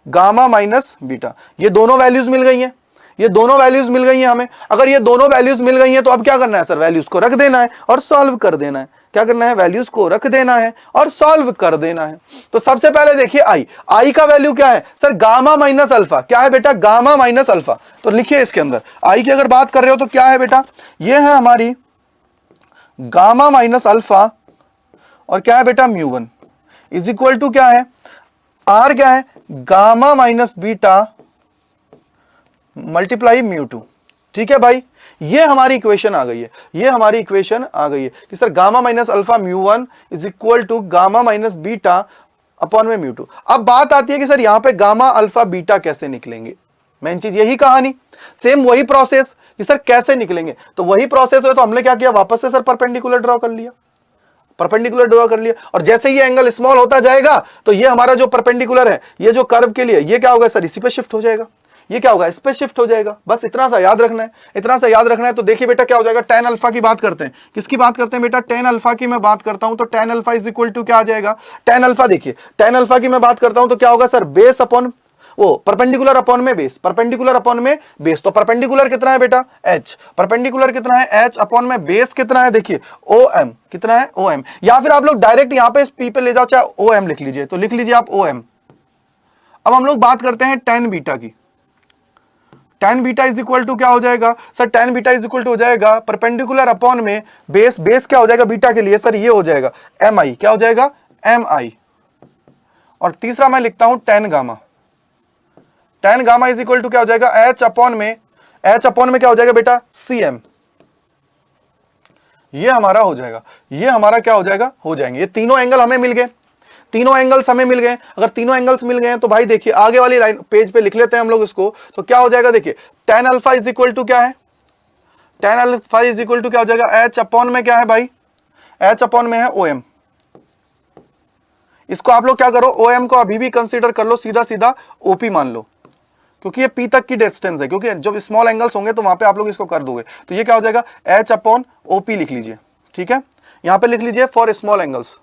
Gamma minus beta, ये दोनों वैल्यूज मिल गई हैं, ये दोनों वैल्यूज मिल गई हैं हमें। अगर ये दोनों वैल्यूज मिल गई हैं तो अब क्या करना है सर, वैल्यूज को रख देना है और सॉल्व कर देना है। क्या करना है, वैल्यूज को रख देना है और सॉल्व कर देना है। तो सबसे पहले देखिए आई का वैल्यू क्या है सर, गामा माइनस अल्फा। क्या है बेटा, गामा माइनस अल्फा। तो लिखिए इसके अंदर आई की अगर बात कर रहे हो तो क्या है बेटा, ये है हमारी गामा माइनस अल्फा और क्या है बेटा mu one is equal to क्या है, आर क्या है, gamma minus beta multiply mu two. ठीक है भाई, ये हमारी इक्वेशन आ गई है, ये हमारी इक्वेशन आ गई है कि sir gamma minus alpha mu one is equal to gamma minus beta upon में म्यू टू। अब बात आती है कि सर यहां पे गामा अल्फा बीटा कैसे निकलेंगे, मेन चीज यही कहानी, सेम वही प्रोसेस कि सर कैसे निकलेंगे। तो वही प्रोसेस है तो हमने क्या किया, वापस से सर परपेंडिकुलर ड्रॉ कर लिया, परपेंडिकुलर ड्रॉ कर लिया। और जैसे ये एंगल स्मॉल होता जाएगा तो ये हमारा जो परपेंडिकुलर है, ये जो कर्व के लिए, ये क्या होगा सर, इसी पे शिफ्ट हो जाएगा, ये क्या होगा, इस पे शिफ्ट हो जाएगा। बस इतना सा याद रखना है, इतना सा याद रखना है। तो देखिए बेटा क्या हो जाएगा, tan अल्फा की बात करते हैं, किसकी बात करते हैं बेटा, tan अल्फा की मैं बात करता हूं तो tan alpha is equal to क्या आ जाएगा, tan अल्फा देखिए tan अल्फा की मैं बात करता हूं तो क्या होगा सर, बेस अपॉन वो परपेंडिकुलर अपॉन में बेस, परपेंडिकुलर अपॉन में बेस। तो परपेंडिकुलर कितना है बेटा h, परपेंडिकुलर कितना है h अपॉन में बेस कितना है, देखिए OM कितना है OM, या फिर आप लोग डायरेक्ट यहां पे p पे ले जाओ, चाहे OM लिख लीजिए, तो लिख लीजिए आप OM। अब हम लोग बात करते हैं tan बीटा की, tan beta is equal to क्या हो जाएगा sir, tan beta is equal to हो जाएगा परपेंडिकुलर अपॉन में बेस, बेस क्या हो जाएगा बीटा के लिए सर, ये हो जाएगा mi, क्या हो जाएगा mi। और तीसरा मैं लिखता हूं tan gamma, tan gamma is equal to क्या हो जाएगा h अपॉन में क्या हो जाएगा बेटा cm। ये हमारा हो जाएगा, ये हमारा क्या हो जाएगा, हो जाएंगे ये तीनों एंगल हमें मिल गए, तीनों एंगल्स हमें मिल गए। अगर तीनों एंगल्स मिल गए तो भाई देखिए आगे वाली लाइन पेज पे लिख लेते हैं हम लोग इसको, तो क्या हो जाएगा देखिए tan alpha is equal to क्या है, tan alpha is equal to क्या हो जाएगा h अपॉन में क्या है भाई, h अपॉन में है OM। इसको आप लोग क्या करो, OM को अभी भी कंसीडर कर लो, सीधा सीधा OP मान लो, क्योंकि ये P तक की डिस्टेंस है, क्योंकि जब स्मॉल एंगल्स होंगे तो वहां पे आप लोग इसको कर दोगे। तो ये क्या हो जाएगा h अपॉन OP लिख लीजिए, ठीक है, यहां पे लिख लीजिए फॉर स्मॉल एंगल्स।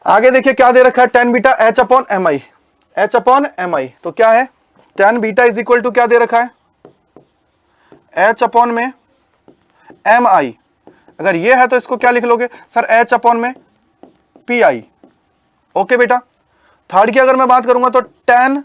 आगे देखिए क्या दे रखा है, tan beta h upon mi, h upon mi। तो क्या है tan beta is equal to क्या दे रखा है, h अपॉन में mi। अगर ये है तो इसको क्या लिख लोगे सर, h अपॉन में pi। ओके बेटा, थर्ड की अगर मैं बात करूंगा तो tan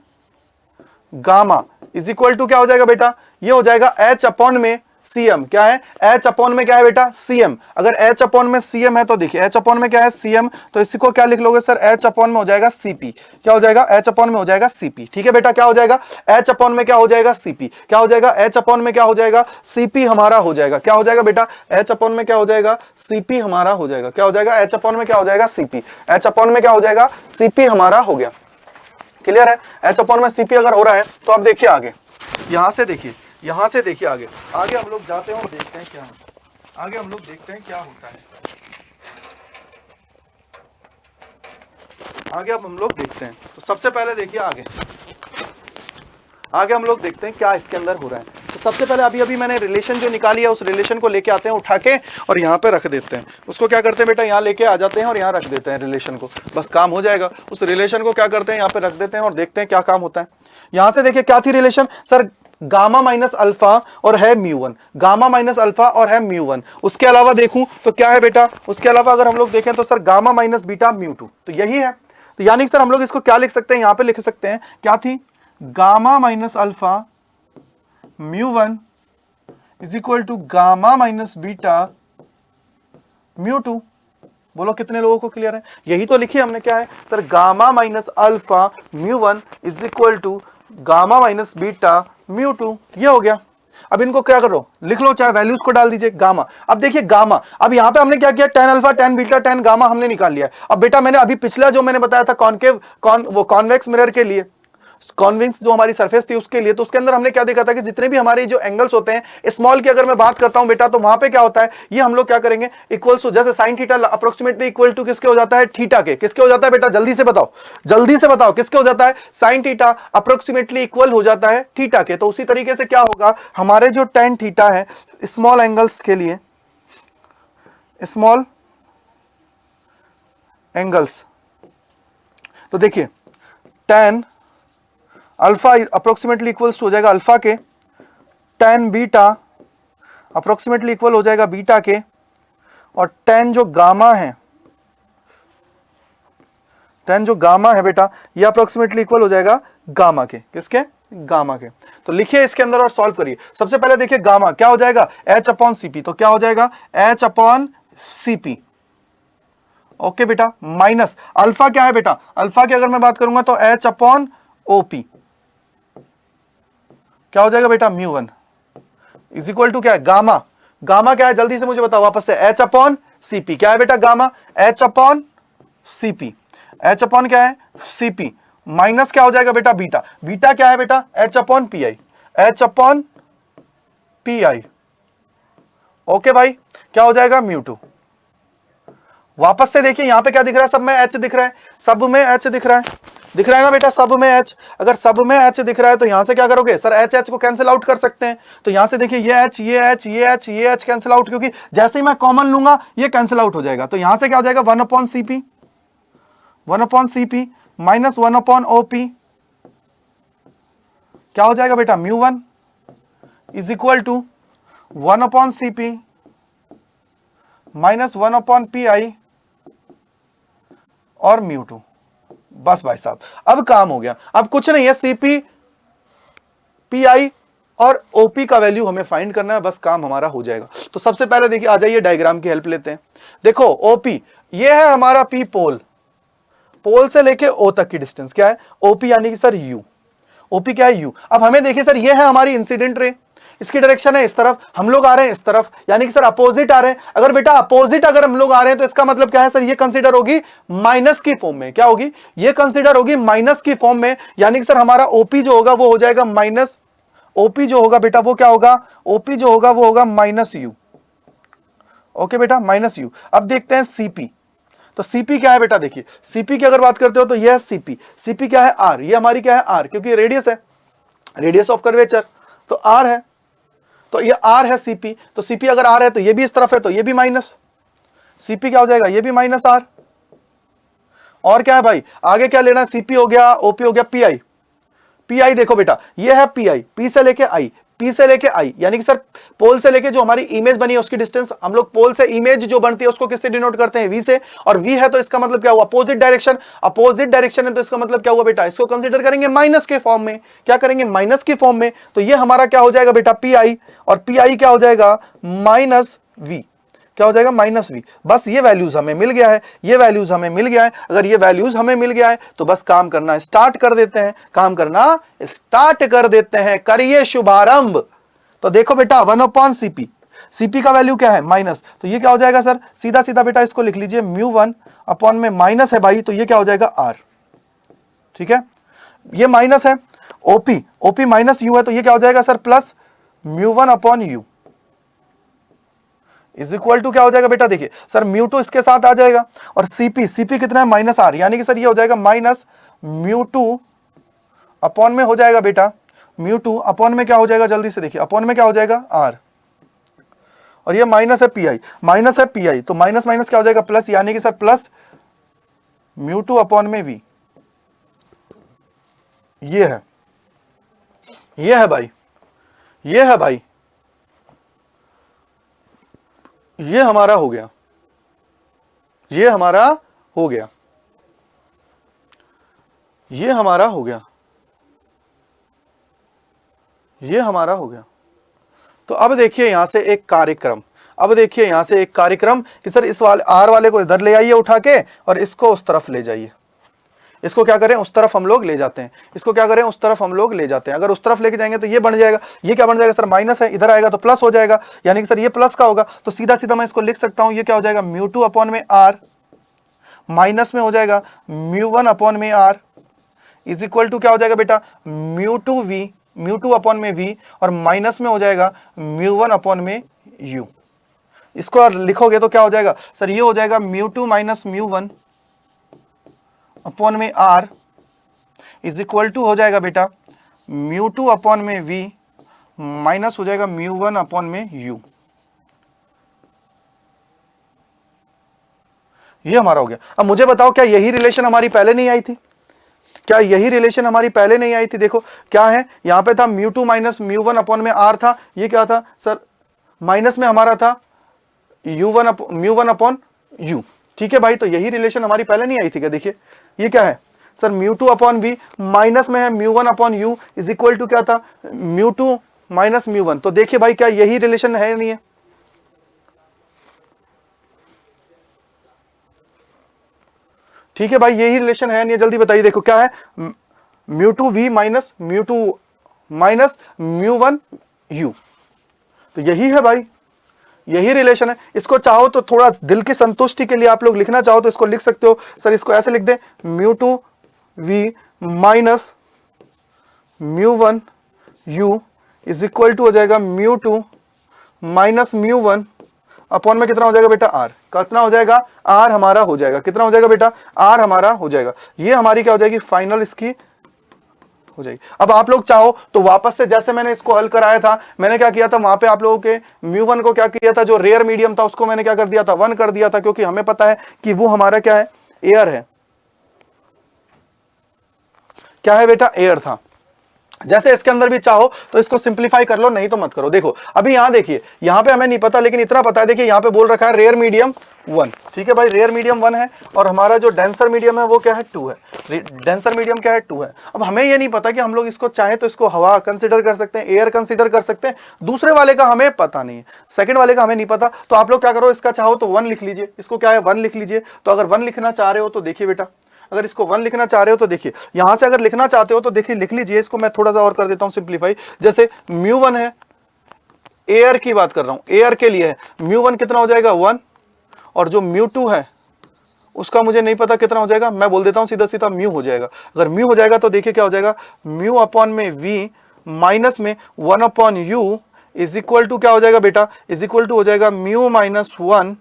gamma is equal to क्या हो जाएगा बेटा, ये हो जाएगा h अपॉन में cm। क्या है, h अपॉन में क्या है बेटा cm। अगर h अपॉन में cm है तो देखिए h अपॉन में क्या है cm, तो इसी को क्या लिख लोगे सर, h अपॉन में हो जाएगा cp। क्या हो जाएगा, h अपॉन में हो जाएगा cp। ठीक है बेटा, क्या हो जाएगा h अपॉन में क्या हो जाएगा cp, क्या हो जाएगा h अपॉन में क्या हो जाएगा cp हमारा हो जाएगा। क्या हो जाएगा बेटा, h अपॉन में क्या हो जाएगा cp हमारा हो जाएगा। क्या हो जाएगा, h अपॉन में क्या हो जाएगा cp, h अपॉन में क्या हो जाएगा cp हमारा हो गया। क्लियर है, h अपॉन में cp अगर हो रहा है तो आप देखिए आगे, यहां से देखिए, यहां से देखिए आगे, आगे हम लोग जाते हैं और देखते हैं क्या होता है, आगे हम लोग देखते हैं क्या होता है, आगे अब हम लोग देखते हैं। तो सबसे पहले देखिए आगे हम लोग देखते हैं क्या इसके अंदर हो रहा है। तो सबसे पहले अभी मैंने रिलेशन जो निकाली है उस रिलेशन को लेके आते हैं उठा के और यहाँ पे रख देते हैं। उसको क्या करते हैं बेटा, यहाँ लेके आ जाते हैं और यहाँ रख देते हैं रिलेशन को, बस काम हो जाएगा। उस रिलेशन को क्या करते हैं, यहाँ पे रख देते हैं और देखते हैं क्या काम होता है। यहाँ से देखिए क्या थी relation sir, gamma minus alpha और है mu one, gamma minus alpha और है म्यू वन। उसके अलावा देखूं तो क्या है बेटा, उसके अलावा अगर हम लोग देखें तो sir gamma minus beta mu to, तो यही है। तो यानी सर हम लोग इसको क्या लिख सकते हैं, यहाँ पे लिख सकते हैं क्या थी, gamma minus alpha mu one is equal to gamma minus beta mu two. बोलो कितने लोगों को क्लियर है, यही तो लिखी हमने क्या है sir, gamma minus alpha mu one is equal to gamma minus beta mu two. ये हो गया। अब इनको क्या करो, लिख लो, चाहे वैल्यूज को डाल दीजिए गामा। अब देखिए गामा, अब यहां पे हमने क्या किया, tan alpha tan beta tan gamma हमने निकाल लिया। अब बेटा मैंने अभी पिछला जो मैंने बताया था कॉनकेव वो कॉन्वेक्स मिरर के लिए, कॉन्वेक्स जो हमारी सरफेस थी उसके लिए, तो उसके अंदर हमने क्या देखा था कि जितने भी हमारे जो एंगल्स होते हैं स्मॉल की अगर मैं बात करता हूं बेटा, तो वहां पे क्या होता है, ये हम लोग क्या करेंगे इक्वल टू, जैसे sine theta approximately equal to किसके हो जाता है, थीटा के। किसके हो जाता है बेटा, जल्दी से बताओ, जल्दी से बताओ किसके हो जाता है, साइन थीटा अप्रोक्सीमेटली इक्वल हो जाता है थीटा के। तो उसी तरीके से क्या होगा, हमारे जो tan थीटा है स्मॉल एंगल्स के लिए, स्मॉल एंगल्स, तो देखिए tan अल्फा अप्रोक्सीमेटली इक्वल्स हो जाएगा अल्फा के, tan बीटा अप्रोक्सीमेटली इक्वल हो जाएगा बीटा के, और tan जो गामा है, tan जो गामा है बेटा ये अप्रोक्सीमेटली इक्वल हो जाएगा गामा के, किसके, गामा के। तो लिखिए इसके अंदर और सॉल्व करिए। सबसे पहले देखिए गामा क्या हो जाएगा, H अपॉन Cp, तो क्या हो जाएगा H अपॉन Cp, ओके बेटा, माइनस अल्फा क्या है बेटा, अल्फा की अगर मैं बात करूंगा तो H अपॉन OP, क्या हो जाएगा बेटा म्यू1 इज इक्वल टू क्या है गामा, गामा क्या है जल्दी से मुझे बताओ वापस से, H अपॉन Cp, क्या है बेटा gamma, H upon Cp, H upon क्या है Cp, माइनस क्या हो जाएगा बेटा बीटा, बीटा क्या है बेटा H upon Pi, H upon Pi, okay भाई, क्या हो जाएगा म्यू2। वापस से देखिए यहां पे क्या दिख रहा है, सब में H दिख रहा है, सब में H दिख रहा है, दिख रहा है ना बेटा, सब में H, अगर सब में H दिख रहा है तो यहां से क्या करोगे सर, H H को कैंसिल आउट कर सकते हैं, तो यहां से देखिए ये H ये H ये H ये H कैंसिल आउट, क्योंकि जैसे ही मैं कॉमन लूंगा ये कैंसिल आउट हो जाएगा, तो यहां से क्या हो जाएगा 1 upon Cp, 1 upon Cp minus 1 upon OP, क्या हो जाएगा बेटा mu one is equal to 1 upon Cp minus 1 upon Pi और म्यू2। बस भाई साहब अब काम हो गया, अब कुछ नहीं है, Cp Pi और OP का वैल्यू हमें फाइंड करना है, बस काम हमारा हो जाएगा। तो सबसे पहले देखिए आ जाइए डायग्राम की हेल्प लेते हैं। देखो OP ये है हमारा P पोल, पोल से लेके O तक की डिस्टेंस क्या है OP, यानी कि सर U, OP क्या है U। अब हमें देखिए सर ये है हमारी इंसिडेंट रे, इसकी डायरेक्शन है इस तरफ, हम लोग आ रहे हैं इस तरफ, यानी कि सर अपोजिट आ रहे हैं। अगर बेटा अपोजिट अगर हम लोग आ रहे हैं तो इसका मतलब क्या है सर, ये कंसीडर होगी माइनस की फॉर्म में, क्या होगी ये कंसीडर होगी माइनस की फॉर्म में, यानी कि सर हमारा OP जो होगा वो हो जाएगा माइनस, OP जो होगा बेटा वो क्या होगा, OP जो होगा वो होगा माइनस U, ओके बेटा माइनस U। अब देखते हैं Cp, तो Cp क्या है बेटा, देखिए Cp की अगर बात करते हो तो यह Cp, Cp क्या है R, ये हमारी क्या है R, क्योंकि रेडियस है, रेडियस ऑफ कर्वेचर, तो R है, तो ये R है Cp, तो Cp अगर R है तो ये भी इस तरफ है तो ये भी माइनस, Cp क्या हो जाएगा ये भी माइनस R, और क्या है भाई आगे क्या लेना है, Cp हो गया, OP हो गया, Pi, Pi देखो बेटा ये है Pi, P से लेके I, P से लेके I, यानी कि सर पोल से लेके जो हमारी इमेज बनी है उसकी डिस्टेंस, हम लोग पोल से इमेज जो बनती है उसको किससे डिनोट करते हैं V से, और V है तो इसका मतलब क्या हुआ अपोजिट डायरेक्शन, अपोजिट डायरेक्शन है तो इसका मतलब क्या हुआ बेटा, इसको कंसीडर करेंगे माइनस के फॉर्म में, क्या करेंगे माइनस के फॉर्म में, तो ये हमारा क्या हो जाएगा बेटा Pi, और Pi क्या हो जाएगा माइनस V, क्या हो जाएगा माइनस V। बस ये वैल्यूज हमें मिल गया है, ये वैल्यूज हमें मिल गया है, अगर ये वैल्यूज हमें मिल गया है तो बस काम करना स्टार्ट कर देते हैं, काम करना स्टार्ट कर देते हैं, करिए शुभारंभ। तो देखो बेटा 1 अपॉन Cp, Cp का वैल्यू क्या है माइनस, तो ये क्या हो जाएगा सर, सीधा सीधा बेटा इसको लिख लीजिए म्यू1 अपॉन में माइनस है भाई, तो ये क्या हो जाएगा R, ठीक है ये माइनस है, OP माइनस U है तो ये क्या हो जाएगा sir plus mu one upon U is equal to क्या हो जाएगा बेटा, देखिए सर म्यू2 इसके साथ आ जाएगा, और Cp कितना है माइनस R, यानी कि सर ये हो जाएगा माइनस म्यू2 अपॉन में हो जाएगा बेटा, म्यू2 अपॉन में क्या हो जाएगा जल्दी से देखिए, अपॉन में क्या हो जाएगा R, और ये माइनस है Pi, माइनस है Pi तो माइनस माइनस क्या हो जाएगा प्लस, यानी कि सर प्लस म्यू2 अपॉन में V, ये है भाई, ये है भाई, ये हमारा हो गया, ये हमारा हो गया, ये हमारा हो गया, ये हमारा हो गया। तो अब देखिए यहां से एक कार्यक्रम, अब देखिए यहां से एक कार्यक्रम कि सर इस वाले R वाले को इधर ले आइए उठा के, और इसको उस तरफ ले जाइए, इसको क्या करें उस तरफ हम लोग ले जाते हैं, इसको क्या करें उस तरफ हम लोग ले जाते हैं। अगर उस तरफ लेके जाएंगे तो ये बन जाएगा, ये क्या बन जाएगा सर माइनस है, इधर आएगा तो प्लस हो जाएगा, यानी कि सर ये प्लस का होगा, तो सीधा सीधा मैं इसको लिख सकता हूं, ये क्या हो जाएगा म्यू2 अपॉन में R माइनस में हो जाएगा म्यू1 अपॉन में R इज इक्वल टू क्या हो जाएगा बेटा म्यू2 अपॉन में V, और माइनस में हो जाएगा म्यू1 अपॉन में U। इसको लिखोगे तो क्या हो जाएगा सर, ये हो जाएगा म्यू2 माइनस म्यू1 अपॉन में R इज इक्वल टू हो जाएगा बेटा म्यू2 अपॉन में V माइनस हो जाएगा म्यू1 अपॉन में U। ये हमारा हो गया। अब मुझे बताओ क्या यही रिलेशन हमारी पहले नहीं आई थी, क्या यही रिलेशन हमारी पहले नहीं आई थी? देखो क्या है, यहां पे था म्यू 2 माइनस म्यू 1 अपॉन में आर था, ये क्या था सर, माइनस में हमारा था म्यू 1 अपॉन यू। ठीक है भाई, तो यही रिलेशन हमारी पहले नहीं आई थी क्या? देखिए ये क्या है sir, mu 2 upon V, minus में है mu 1 upon U is equal to क्या था, म्यू 2 माइनस म्यू 1। तो देखिए भाई क्या यही रिलेशन है नहीं है? ठीक है भाई, यही रिलेशन है नहीं? जल्दी बताइए, देखो क्या है, mu 2 V minus mu 2 minus mu 1 U, तो यही है भाई, यही रिलेशन है। इसको चाहो तो थोड़ा दिल की संतुष्टि के लिए आप लोग लिखना चाहो तो इसको लिख सकते हो सर, इसको ऐसे लिख दे, mu 2 V minus mu 1 U is equal to हो जाएगा म्यू 2 माइनस म्यू 1 अपॉन में कितना हो जाएगा बेटा, आर। कितना हो जाएगा, आर हमारा हो जाएगा, कितना हो जाएगा बेटा, आर हमारा हो जाएगा। ये हमारी क्या हो जाएगी, फाइनल इसकी हो जाएगी। अब आप लोग चाहो तो वापस से, जैसे मैंने इसको हल कराया था, मैंने क्या किया था वहां पे आप लोगों के म्यू 1 को क्या किया था, जो रेयर मीडियम था उसको मैंने क्या कर दिया था, 1 कर दिया था, क्योंकि हमें पता है कि वो हमारा क्या है, एयर है। क्या है बेटा, एयर था। जैसे इसके अंदर भी चाहो तो इसको सिंपलीफाई कर लो, नहीं तो मत करो। देखो अभी यहां देखिए, यहां पे हमें नहीं पता, लेकिन इतना पता है, देखिए यहां पे बोल रखा है रेयर मीडियम 1। ठीक है भाई, रेयर मीडियम 1 है और हमारा जो डेंसर मीडियम है वो क्या है, 2 है। डेंसर मीडियम क्या है, 2 है। अब हमें ये नहीं पता कि हम लोग इसको चाहे तो इसको हवा कंसिडर कर सकते हैं, एयर कंसिडर कर सकते हैं, दूसरे वाले का हमें पता नहीं है, सेकंड वाले का हमें नहीं पता। तो आप लोग क्या करो, इसका चाहो तो 1 लिख लीजिए, इसको क्या है 1 लिख लीजिए। तो अगर 1 लिखना चाह रहे हो तो देखिए बेटा, अगर इसको 1 लिखना चाह रहे हो तो देखिए, यहां से अगर लिखना चाहते हो तो देखिए लिख लीजिए। इसको मैं थोड़ा सा और कर देता हूं सिंपलीफाई। जैसे म्यू 1 है, एयर की बात कर रहा हूं, एयर के लिए है, म्यू 1 कितना हो जाएगा 1, और जो म्यू 2 है उसका मुझे नहीं पता कितना हो जाएगा, मैं बोल देता हूं सीधा सीधा म्यू हो जाएगा। अगर म्यू हो जाएगा तो देखिए क्या हो जाएगा, म्यू अपॉन में वी माइनस में 1 upon U is equal to क्या हो जाएगा बेटा, इज इक्वल टू हो जाएगा म्यू माइनस 1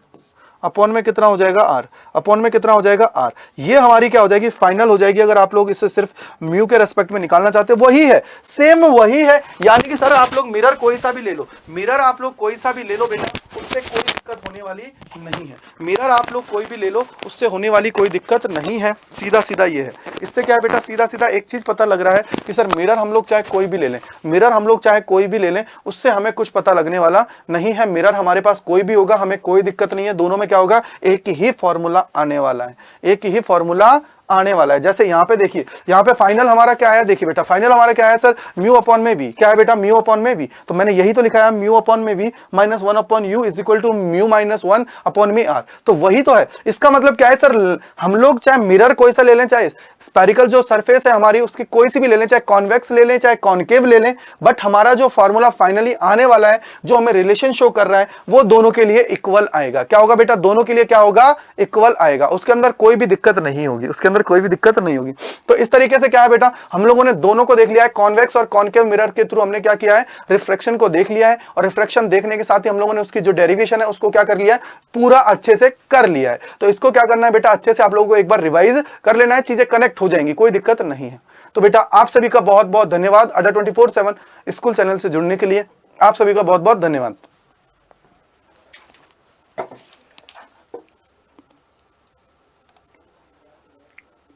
अपॉन में कितना हो जाएगा, आर। अपॉन में कितना हो जाएगा, आर। ये हमारी क्या हो जाएगी, फाइनल हो जाएगी। अगर आप लोग इसे सिर्फ म्यू के रेस्पेक्ट में निकालना चाहते हो, वही है, सेम वही है। यानी कि सर आप लोग मिरर कोई सा भी ले लो, मिरर आप लोग कोई सा भी ले लो बेटा, उससे कोई दिक्कत होने वाली नहीं है। मिरर आप लोग कोई भी ले लो, उससे होने वाली कोई दिक्कत नहीं है। सीधा सीधा ये है। इससे क्या है बेटा, सीधा सीधा एक चीज पता लग रहा है कि सर मिरर हम लोग चाहे कोई भी ले लें, मिरर हम लोग चाहे कोई भी ले लें, उससे हमें कुछ पता लगने वाला नहीं है। मिरर हमारे पास कोई भी होगा, हमें कोई दिक्कत नहीं है। दोनों में क्या होगा, एक ही फॉर्मूला आने वाला है, एक ही फॉर्मूला आने वाला है। जैसे यहाँ पे देखिए, यहाँ पे फाइनल हमारा क्या है, देखिए बेटा फाइनल हमारा क्या है सर, म्यू अपॉन में भी, क्या है बेटा, म्यू अपॉन में भी। तो मैंने यही तो लिखा है, म्यू अपॉन में भी minus 1 upon U is equal to mu minus 1 upon में आर। तो वही तो है। इसका मतलब क्या है सर, हम लोग चाहे मिरर कोई सा ले लें, चाहे स्पेरिकल जो सरफेस है हमारी उसकी कोई सी भी ले लें, चाहे कॉन्वेक्स ले लें चाहे कॉनकेव ले लें, बट हमारा जो फॉर्मूला फाइनली आने वाला है, जो हमें रिलेशन शो कर रहा है, वो दोनों के लिए इक्वल आएगा। क्या होगा बेटा, दोनों के लिए क्या होगा, इक्वल आएगा। उसके अंदर कोई भी दिक्कत नहीं होगी, उसके अंदर कोई भी दिक्कत नहीं होगी। तो इस तरीके से क्या है बेटा, हम लोगों ने दोनों को देख लिया है, कॉन्वेक्स और कॉनकेव मिरर के थ्रू हमने क्या किया है, रिफ्रैक्शन को देख लिया है, और रिफ्रैक्शन देखने के साथ ही हम लोगों ने उसकी जो डेरिवेशन है उसको क्या कर लिया है, पूरा अच्छे से कर लिया है। तो इसको क्या करना है बेटा, अच्छे से आप लोगों को एक बार रिवाइज कर लेना है, चीजें कनेक्ट हो जाएंगी, कोई दिक्कत नहीं है। तो बेटा आप सभी का बहुत बहुत धन्यवाद अड्डा 24/7 स्कूल चैनल से जुड़ने के लिए। आप सभी का बहुत बहुत धन्यवाद।